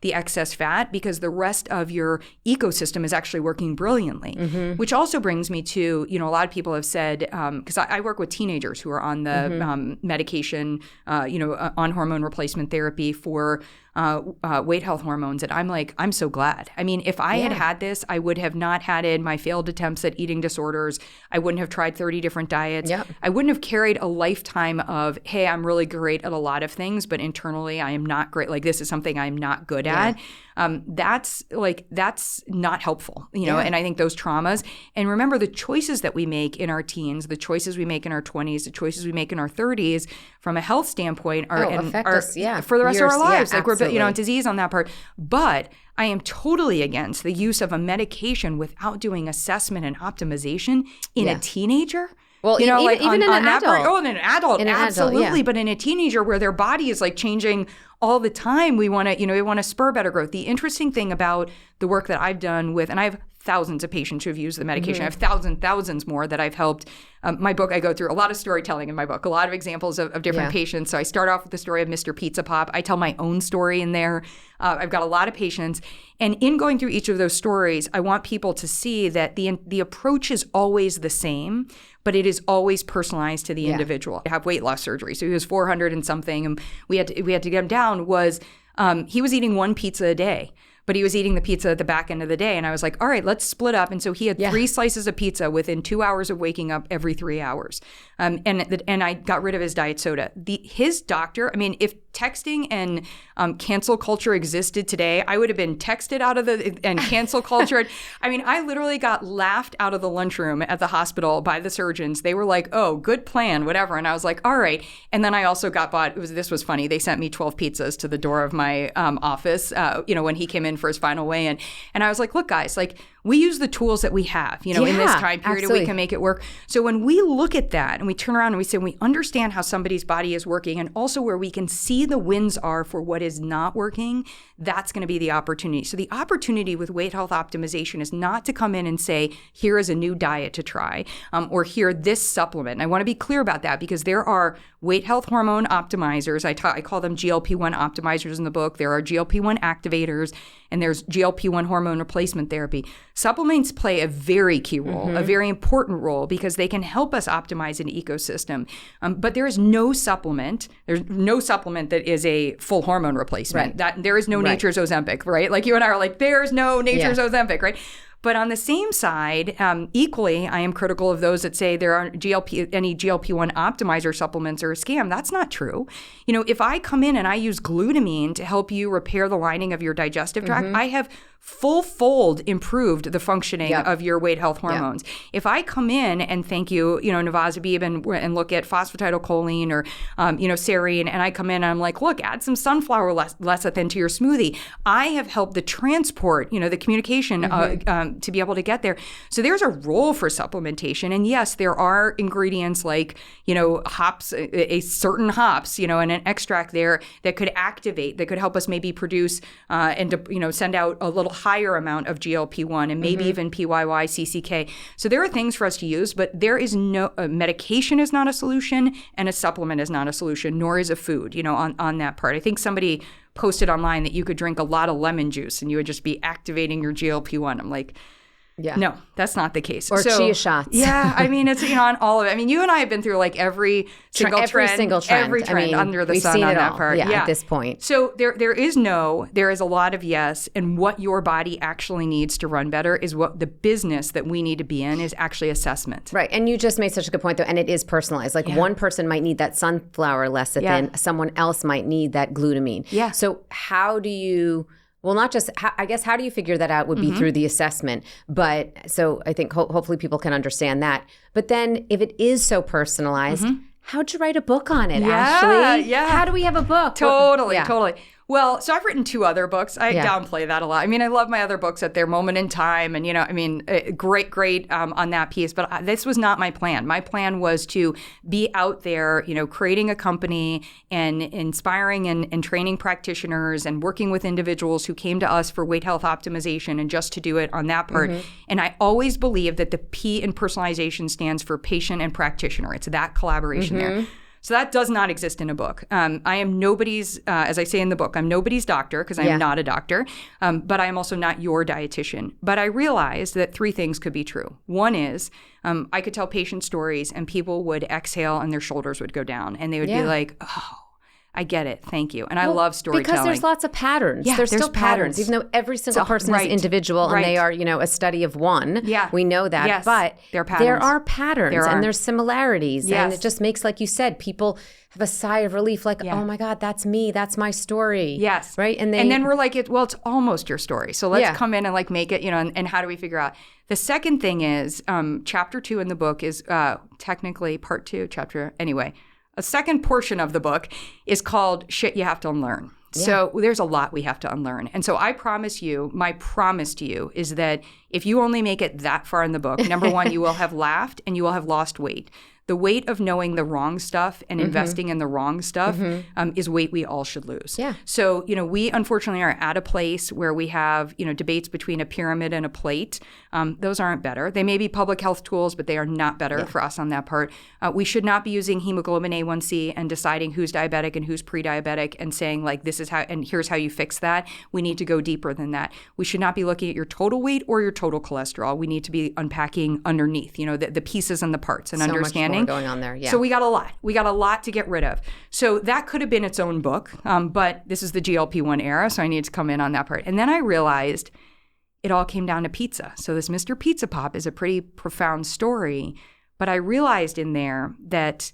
the excess fat, because the rest of your ecosystem is actually working brilliantly. Which also brings me to, a lot of people have said, because I work with teenagers who are on the medication, on hormone replacement therapy for weight health hormones. And I'm like, I'm so glad. I mean, if I had had this, I would have not had my failed attempts at eating disorders. I wouldn't have tried 30 different diets. I wouldn't have carried a lifetime of, hey, I'm really great at a lot of things, but internally I am not great. Like this is something I'm not good at. That's not helpful, and I think those traumas, and remember the choices that we make in our teens, the choices we make in our 20s, the choices we make in our 30s from a health standpoint affect us, for the rest of our lives. Like we're, disease on that part. But I am totally against the use of a medication without doing assessment and optimization in a teenager. Well, even in an adult. In an adult, absolutely. But in a teenager where their body is like changing all the time, we want to spur better growth. The interesting thing about the work that I've done with, and I have thousands of patients who have used the medication. I have thousands more that I've helped. My book, I go through a lot of storytelling in my book, a lot of examples of different patients. So I start off with the story of Mr. Pizza Pop. I tell my own story in there. I've got a lot of patients. And in going through each of those stories, I want people to see that the approach is always the same, but it is always personalized to the individual. I have weight loss surgery. So he was 400 and something, and we had to get him down. He was eating 1 pizza a day, but he was eating the pizza at the back end of the day. And I was like, all right, let's split up. And so he had 3 slices of pizza within 2 hours of waking up every 3 hours. And I got rid of his diet soda. His doctor, I mean, if texting and cancel culture existed today, I would have been texted out of and cancel culture. I mean, I literally got laughed out of the lunchroom at the hospital by the surgeons. They were like, oh, good plan, whatever. And I was like, all right. And then I also got this was funny. They sent me 12 pizzas to the door of my office, when he came in for his final weigh-in. And I was like, look, guys, like we use the tools that we have, in this time period, and we can make it work. So when we look at that and we turn around and we say, we understand how somebody's body is working, and also where we can see the wins are for what is not working, that's going to be the opportunity. So the opportunity with weight health optimization is not to come in and say, here is a new diet to try, or here, this supplement. And I want to be clear about that, because there are weight health hormone optimizers. I call them GLP-1 optimizers in the book. There are GLP-1 activators, and there's GLP-1 hormone replacement therapy. Supplements play a very key role, a very important role, because they can help us optimize an ecosystem. But there is no supplement. There's no supplement that is a full hormone replacement. That there is no nature's Ozempic, right? Like you and I are like, there's no nature's Ozempic, right? But on the same side, equally, I am critical of those that say there aren't any GLP-1 optimizer supplements are a scam. That's not true. If I come in and I use glutamine to help you repair the lining of your digestive tract, I have full-fold improved the functioning of your weight health hormones. If I come in and thank you, Navazabib and look at phosphatidylcholine or, serine, and I come in and I'm like, look, add some sunflower lecithin to your smoothie. I have helped the transport, the communication to be able to get there. So there's a role for supplementation. And yes, there are ingredients like, hops, a certain hops, and an extract there that could activate, that could help us maybe produce and, send out a little higher amount of GLP-1 and maybe even PYY, CCK. So there are things for us to use, but there is no medication is not a solution and a supplement is not a solution, nor is a food, on that part. I think somebody posted online that you could drink a lot of lemon juice and you would just be activating your GLP-1. I'm like, no, that's not the case. Or chia shots. Yeah, I mean, it's on all of it. I mean, you and I have been through like every single trend under the sun on that part. Yeah, at this point. So there is a lot of yes, and what your body actually needs to run better is what the business that we need to be in is actually assessment. Right, and you just made such a good point though, and it is personalized. Like one person might need that sunflower lecithin, someone else might need that glutamine. Yeah. So how do you... Well, not just, I guess, how do you figure that out would be through the assessment. But so I think hopefully people can understand that. But then if it is so personalized, how'd you write a book on it, Ashley? Yeah. How do we have a book? Totally. Well, so I've written 2 other books. I downplay that a lot. I mean, I love my other books at their moment in time and, great on that piece. But this was not my plan. My plan was to be out there, creating a company and inspiring and training practitioners and working with individuals who came to us for weight health optimization and just to do it on that part. And I always believe that the P in personalization stands for patient and practitioner. It's that collaboration there. So that does not exist in a book. I am nobody's, as I say in the book, I'm nobody's doctor because I am not a doctor, but I am also not your dietitian. But I realized that 3 things could be true. One is I could tell patient stories and people would exhale and their shoulders would go down and they would be like, oh, I get it. Thank you. And I love storytelling. Because there's lots of patterns. Yeah, there's still patterns. Even though every single person is individual and they are, a study of one. Yeah. We know that. Yes, but there are patterns. And there's similarities. Yes. And it just makes, like you said, people have a sigh of relief like, oh my God, that's me. That's my story. Yes. Right? And then we're like, it's almost your story. So let's come in and like make it, and how do we figure out? The second thing is chapter 2 in the book is technically part 2, anyway. A second portion of the book is called Shit You Have to Unlearn. Yeah. So there's a lot we have to unlearn. And so I promise you, my promise to you is that if you only make it that far in the book, number 1, you will have laughed and you will have lost weight. The weight of knowing the wrong stuff and investing in the wrong stuff is weight we all should lose. Yeah. So, we unfortunately are at a place where we have, debates between a pyramid and a plate. Those aren't better. They may be public health tools, but they are not better for us on that part. We should not be using hemoglobin A1C and deciding who's diabetic and who's pre-diabetic and saying like, this is how, and here's how you fix that. We need to go deeper than that. We should not be looking at your total weight or your total cholesterol. We need to be unpacking underneath, the pieces and the parts and understanding. Going on there. Yeah. So we got a lot to get rid of. So that could have been its own book, but this is the GLP-1 era, so I need to come in on that part. And then I realized it all came down to pizza. So this Mr. Pizza Pop is a pretty profound story, but I realized in there that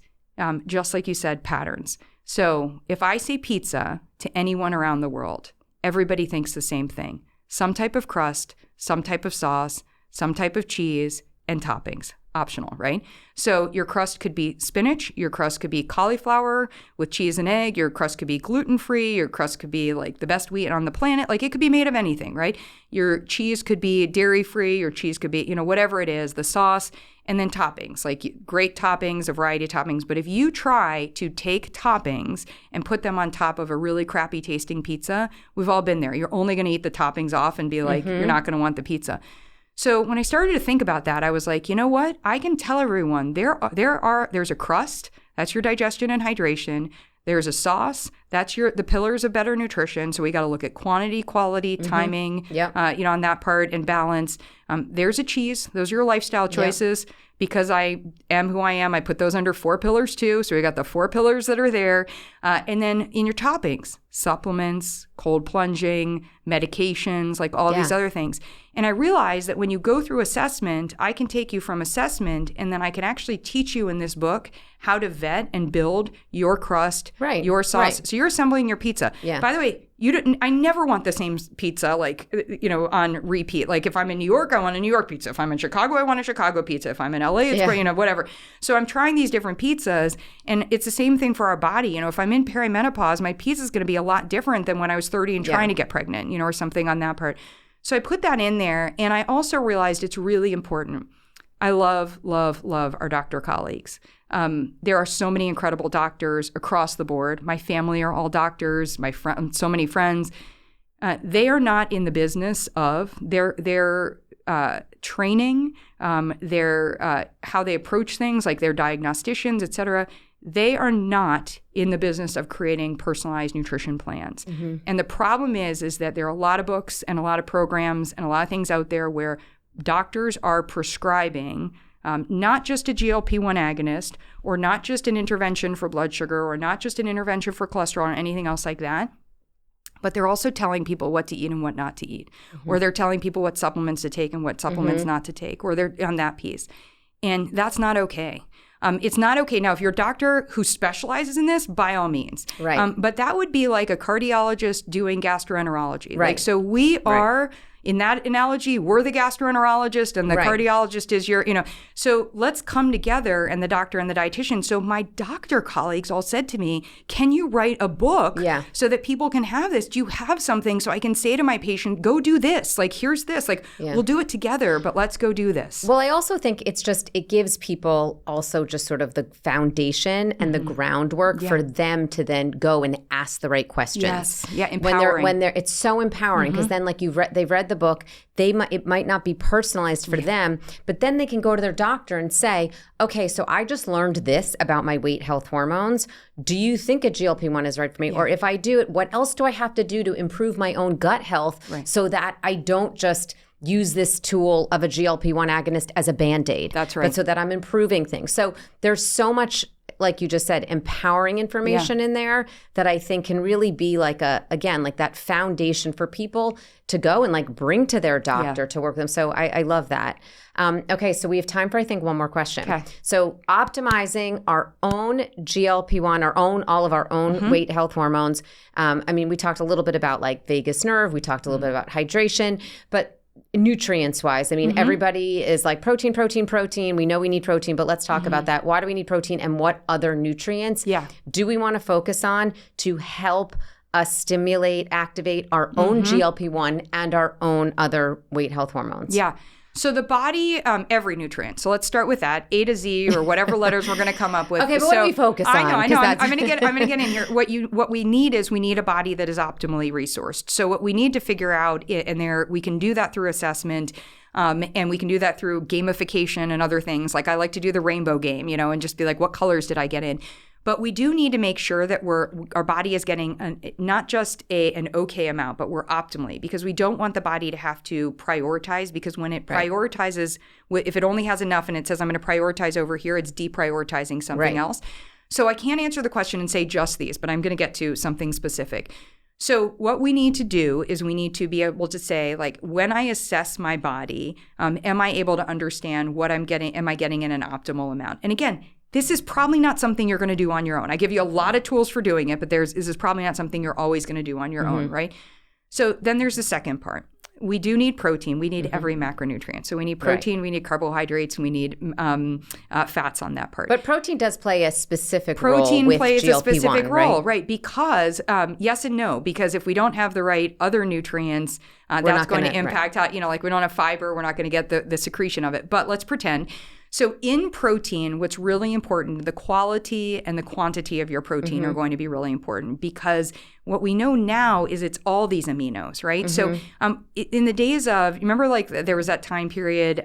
just like you said, patterns. So if I say pizza to anyone around the world, everybody thinks the same thing. Some type of crust, some type of sauce, some type of cheese, and toppings. Optional, right? So your crust could be spinach, your crust could be cauliflower with cheese and egg, your crust could be gluten-free, your crust could be like the best wheat on the planet. Like it could be made of anything, right? Your cheese could be dairy-free, your cheese could be, whatever it is, the sauce, and then toppings, like great toppings, a variety of toppings. But if you try to take toppings and put them on top of a really crappy tasting pizza, we've all been there. You're only going to eat the toppings off and be like, you're not going to want the pizza. So when I started to think about that, I was like, you know what? I can tell everyone there's a crust, that's your digestion and hydration. There's a sauce, that's the pillars of better nutrition. So we got to look at quantity, quality, timing, on that part and balance. There's a cheese, those are your lifestyle choices. Yep. Because I am who I am, I put those under 4 pillars too. So we got the 4 pillars that are there. And then in your toppings, supplements, cold plunging, medications, like all these other things. And I realized that when you go through assessment, I can take you from assessment and then I can actually teach you in this book how to vet and build your crust, your sauce. Right. So you're assembling your pizza. Yeah. By the way, I never want the same pizza, like, on repeat. Like if I'm in New York, I want a New York pizza. If I'm in Chicago, I want a Chicago pizza. If I'm in LA, it's whatever. So I'm trying these different pizzas and it's the same thing for our body. If I'm in perimenopause, my pizza is going to be a lot different than when I was 30 and trying to get pregnant, or something on that part. So I put that in there. And I also realized it's really important. I love, love, love our doctor colleagues. There are so many incredible doctors across the board. My family are all doctors, so many friends. they are not in the business of their training, their how they approach things, like their diagnosticians, et cetera. They are not in the business of creating personalized nutrition plans. Mm-hmm. And the problem is that there are a lot of books and a lot of programs and a lot of things out there where doctors are prescribing not just a GLP-1 agonist, or not just an intervention for blood sugar, or not just an intervention for cholesterol or anything else like that, but they're also telling people what to eat and what not to eat. Mm-hmm. Or they're telling people what supplements to take and what supplements not to take, or they're on that piece. And that's not okay. It's not okay. Now, if you're a doctor who specializes in this, by all means. Right. But that would be like a cardiologist doing gastroenterology. Right. Like, so we are, in that analogy, we're the gastroenterologist and the cardiologist is your, so let's come together, and the doctor and the dietitian. So my doctor colleagues all said to me, can you write a book so that people can have this? Do you have something so I can say to my patient, go do this? Like, here's this. Like, we'll do it together, but let's go do this. Well, I also think it gives people also just sort of the foundation and the groundwork for them to then go and ask the right questions. Yes. Yeah, empowering. When they're it's so empowering, because then like they've read the book, it might not be personalized for them, but then they can go to their doctor and say, okay, so I just learned this about my weight health hormones. Do you think a GLP-1 is right for me? Or if I do it, what else do I have to do to improve my own gut health so that I don't just use this tool of a GLP-1 agonist as a Band-Aid? That's right. But so that I'm improving things. So there's so much, like you just said, empowering information in there that I think can really be like that foundation for people to go and like bring to their doctor to work with them. So I love that. Okay, so we have time for, I think, one more question. Okay. So optimizing our own GLP-1, all of our own weight health hormones. We talked a little bit about like vagus nerve. We talked a little bit about hydration, but nutrients wise, everybody is like protein. We know we need protein, but let's talk about that. Why do we need protein, and what other nutrients do we want to focus on to help us stimulate, activate our own GLP-1 and our own other weight health hormones? Yeah. So the body, every nutrient. So let's start with that, A to Z, or whatever letters we're going to come up with. Okay, but what do we focus on? I know. I'm going to get in here. What we need is we need a body that is optimally resourced. So what we need to figure out, and we can do that through assessment. And we can do that through gamification and other things. Like I like to do the rainbow game, and just be like, what colors did I get in? But we do need to make sure that our body is getting not just an okay amount, but we're optimally, because we don't want the body to have to prioritize, because when it prioritizes, if it only has enough and it says I'm going to prioritize over here, it's deprioritizing something else. So I can't answer the question and say just these, but I'm going to get to something specific. So what we need to do is we need to be able to say, like, when I assess my body, am I able to understand what I'm getting? Am I getting in an optimal amount? And again, this is probably not something you're going to do on your own. I give you a lot of tools for doing it, but this is probably not something you're always going to do on your own, right? So then there's the second part. We do need protein. We need every macronutrient. So we need protein, we need carbohydrates, and we need fats on that part. But protein does play a specific role with GLP-1, Protein plays a specific role, right? Because yes and no. Because if we don't have the right other nutrients, that's going to impact how, like we don't have fiber, we're not going to get the secretion of it. But let's pretend. So in protein, what's really important, the quality and the quantity of your protein are going to be really important, because what we know now is it's all these aminos, right? So in the days of, remember like there was that time period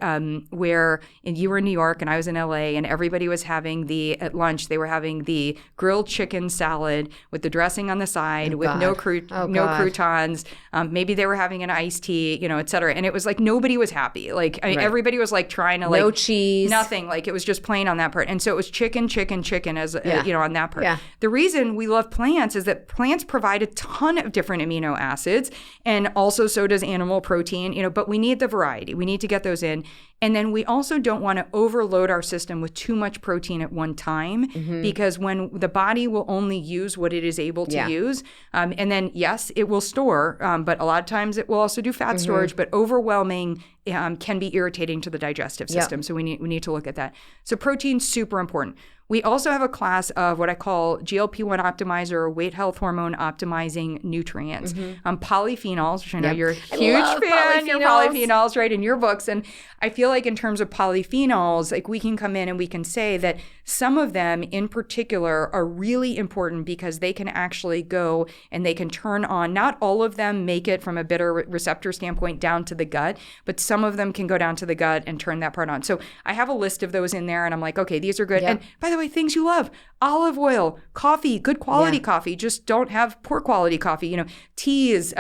where you were in New York and I was in LA, and everybody was having at lunch, they were having the grilled chicken salad with the dressing on the side no croutons. Maybe they were having an iced tea, et cetera. And it was like nobody was happy. Like everybody was like trying to no cheese. Nothing. Like it was just plain on that part. And so it was chicken as, on that part. Yeah. The reason we love plants is that plants provide a ton of different amino acids, and also so does animal protein, but we need the variety. We need to get those in. And then we also don't want to overload our system with too much protein at one time, because when the body will only use what it is able to use, and then yes, it will store, but a lot of times it will also do fat storage, but overwhelming can be irritating to the digestive system. So we need to look at that. So protein's super important. We also have a class of what I call GLP-1 optimizer or weight health hormone optimizing nutrients. Polyphenols, which I know you're a huge fan. Your polyphenols, right, in your books. And I feel like in terms of polyphenols, like we can come in and we can say that some of them in particular are really important because they can actually go and they can turn on, not all of them make it from a bitter receptor standpoint down to the gut, but some of them can go down to the gut and turn that part on. So I have a list of those in there and I'm like, okay, these are good. And by the way, things you love, olive oil, coffee, good quality coffee, just don't have poor quality coffee, teas,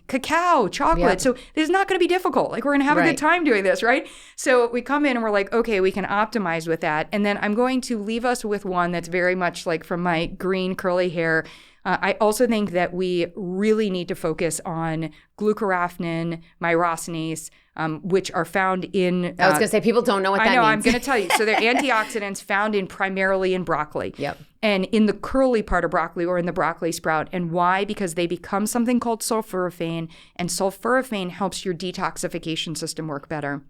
cacao, chocolate. So this is not going to be difficult. Like we're going to have a good time doing this, right? So we come in and we're like, okay, we can optimize with that. And then I'm going to leave us with one that's very much like from my green curly hair. I also think that we really need to focus on glucoraphanin, myrosinase, which are found in... I was going to say, people don't know what that means. I know, I'm going to tell you. So they're antioxidants found primarily in broccoli. Yep. And in the curly part of broccoli or in the broccoli sprout. And why? Because they become something called sulforaphane, and sulforaphane helps your detoxification system work better.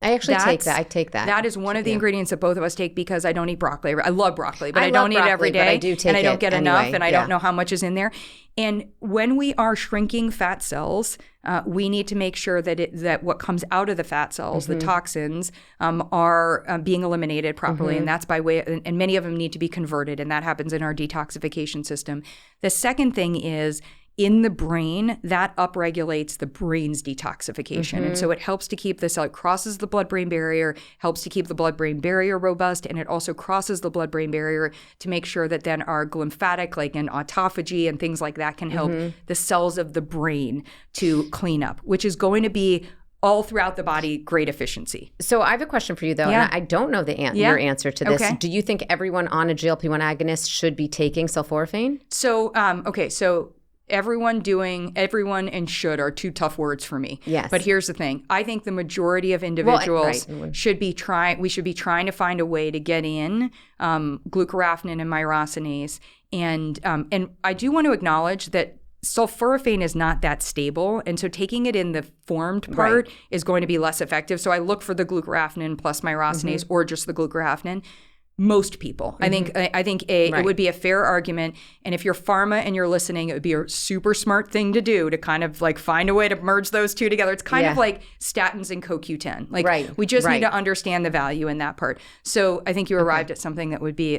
I actually take that. I take that. That is one of the ingredients that both of us take because I don't eat broccoli. I love broccoli, but I don't eat it every day. But I do take and I don't it get anyway. enough, and I don't know how much is in there. And when we are shrinking fat cells, we need to make sure that what comes out of the fat cells, the toxins, are being eliminated properly. And that's by way, and many of them need to be converted, and that happens in our detoxification system. The second thing is, in the brain, that upregulates the brain's detoxification. And so it helps to keep the cell, it crosses the blood-brain barrier, helps to keep the blood-brain barrier robust, and it also crosses the blood-brain barrier to make sure that then our glymphatic, like in autophagy and things like that, can help the cells of the brain to clean up, which is going to be all throughout the body, great efficiency. So I have a question for you, though, and I don't know your answer to this. Do you think everyone on a GLP-1 agonist should be taking sulforaphane? So, so everyone and should are two tough words for me. Yes. But here's the thing. I think the majority of individuals should be trying to find a way to get in glucoraphanin and myrosinase. And I do want to acknowledge that sulforaphane is not that stable. And so taking it in the formed part is going to be less effective. So I look for the glucoraphanin plus myrosinase or just the glucoraphanin. Most people. I think it would be a fair argument. And if you're pharma and you're listening, it would be a super smart thing to do to kind of like find a way to merge those two together. It's kind of like statins and CoQ10. Like we just need to understand the value in that part. So I think you arrived at something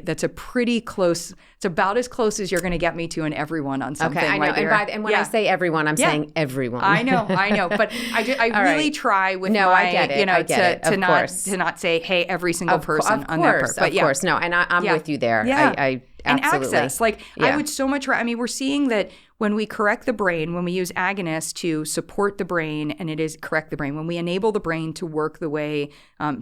that's a pretty close, it's about as close as you're going to get me to an everyone on something. Okay, I know. Right and when I say everyone, I'm saying everyone. I know. But I really try with I get it. to not say, hey, every single person on that part. But of course. No, and I'm with you there. I absolutely. And access. I would so much, we're seeing that when we correct the brain, when we use agonists to support the brain, and it is correct the brain, when we enable the brain to work the way,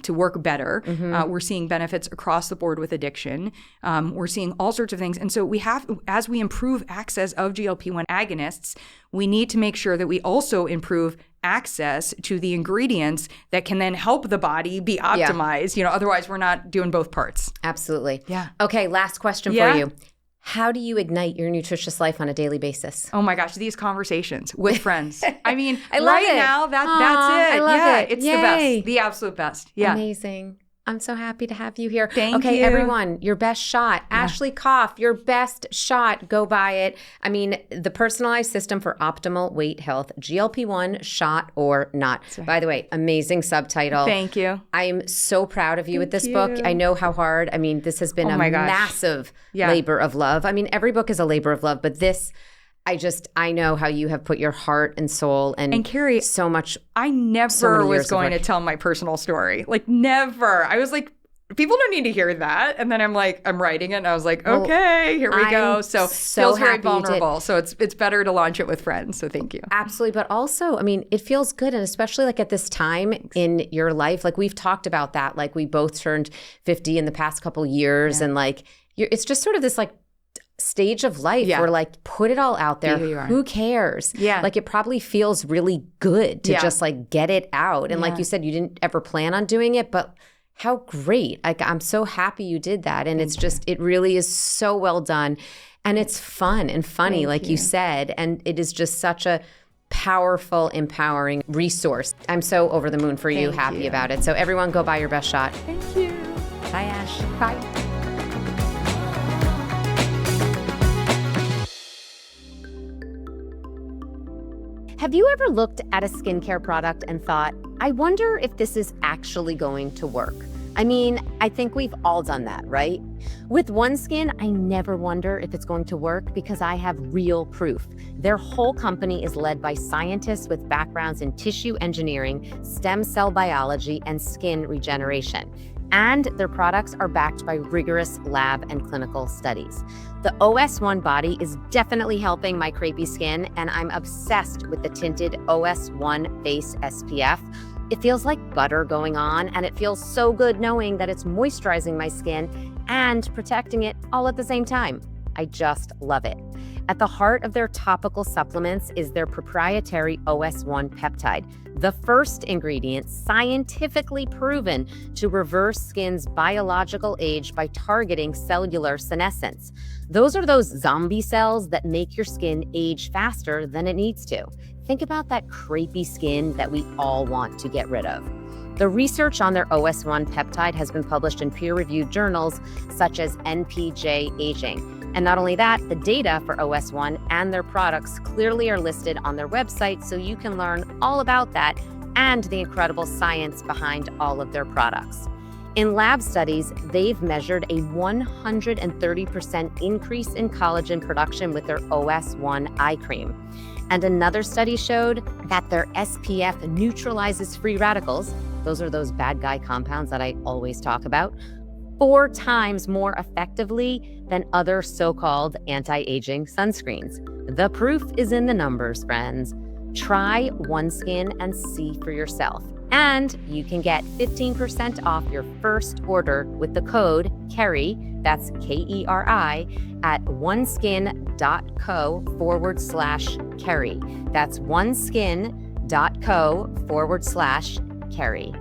to work better, we're seeing benefits across the board with addiction. We're seeing all sorts of things. And so we have, as we improve access of GLP-1 agonists, we need to make sure that we also improve access to the ingredients that can then help the body be optimized. Otherwise we're not doing both parts. Absolutely. Yeah. Okay, last question for you. How do you ignite your nutritious life on a daily basis? Oh my gosh, these conversations with friends. I mean, I love it. Now that's it. I love it. It's the best, the absolute best. Yeah. Amazing. I'm so happy to have you here. Thank you. Okay, everyone, your best shot. Ashley Koff, your best shot. Go buy it. I mean, the personalized system for optimal weight health, GLP-1 shot or not. Right. By the way, amazing subtitle. Thank you. I'm so proud of you with this book. I know how hard. I mean, this has been a massive labor of love. I mean, every book is a labor of love, but this, I know how you have put your heart and soul and Keri, so much. I never was going to tell my personal story. Like never. I was like, people don't need to hear that. And then I'm writing it and I was like, okay, here we go. So feels very vulnerable. So it's better to launch it with friends. So thank you. Absolutely. But also, I mean, it feels good. And especially like at this time in your life, like we've talked about that, like we both turned 50 in the past couple years. And like, it's just sort of this like stage of life where like put it all out there. Who cares? Like it probably feels really good to just like get it out. And like you said, you didn't ever plan on doing it, but how great. Like I'm so happy you did that. And it's just, it really is so well done. And it's fun and funny, like you said. And it is just such a powerful, empowering resource. I'm so over the moon for you, happy about it. So everyone go buy your best shot. Thank you. Bye, Ash. Bye. Have you ever looked at a skincare product and thought, I wonder if this is actually going to work? I mean, I think we've all done that, right? With OneSkin, I never wonder if it's going to work because I have real proof. Their whole company is led by scientists with backgrounds in tissue engineering, stem cell biology, and skin regeneration. And their products are backed by rigorous lab and clinical studies. The OS1 body is definitely helping my crepey skin, and I'm obsessed with the tinted OS1 Face SPF. It feels like butter going on, and it feels so good knowing that it's moisturizing my skin and protecting it all at the same time. I just love it. At the heart of their topical supplements is their proprietary OS1 peptide, the first ingredient scientifically proven to reverse skin's biological age by targeting cellular senescence. Those are those zombie cells that make your skin age faster than it needs to. Think about that crepey skin that we all want to get rid of. The research on their OS1 peptide has been published in peer-reviewed journals such as NPJ Aging. And not only that, the data for OS1 and their products clearly are listed on their website, so you can learn all about that and the incredible science behind all of their products. In lab studies, they've measured a 130% increase in collagen production with their OS1 eye cream. And another study showed that their SPF neutralizes free radicals, those are those bad guy compounds that I always talk about, 4 times more effectively than other so-called anti-aging sunscreens. The proof is in the numbers, friends. Try OneSkin and see for yourself. And you can get 15% off your first order with the code KERI, that's KERI, at oneskin.co/Keri. That's oneskin.co/Keri.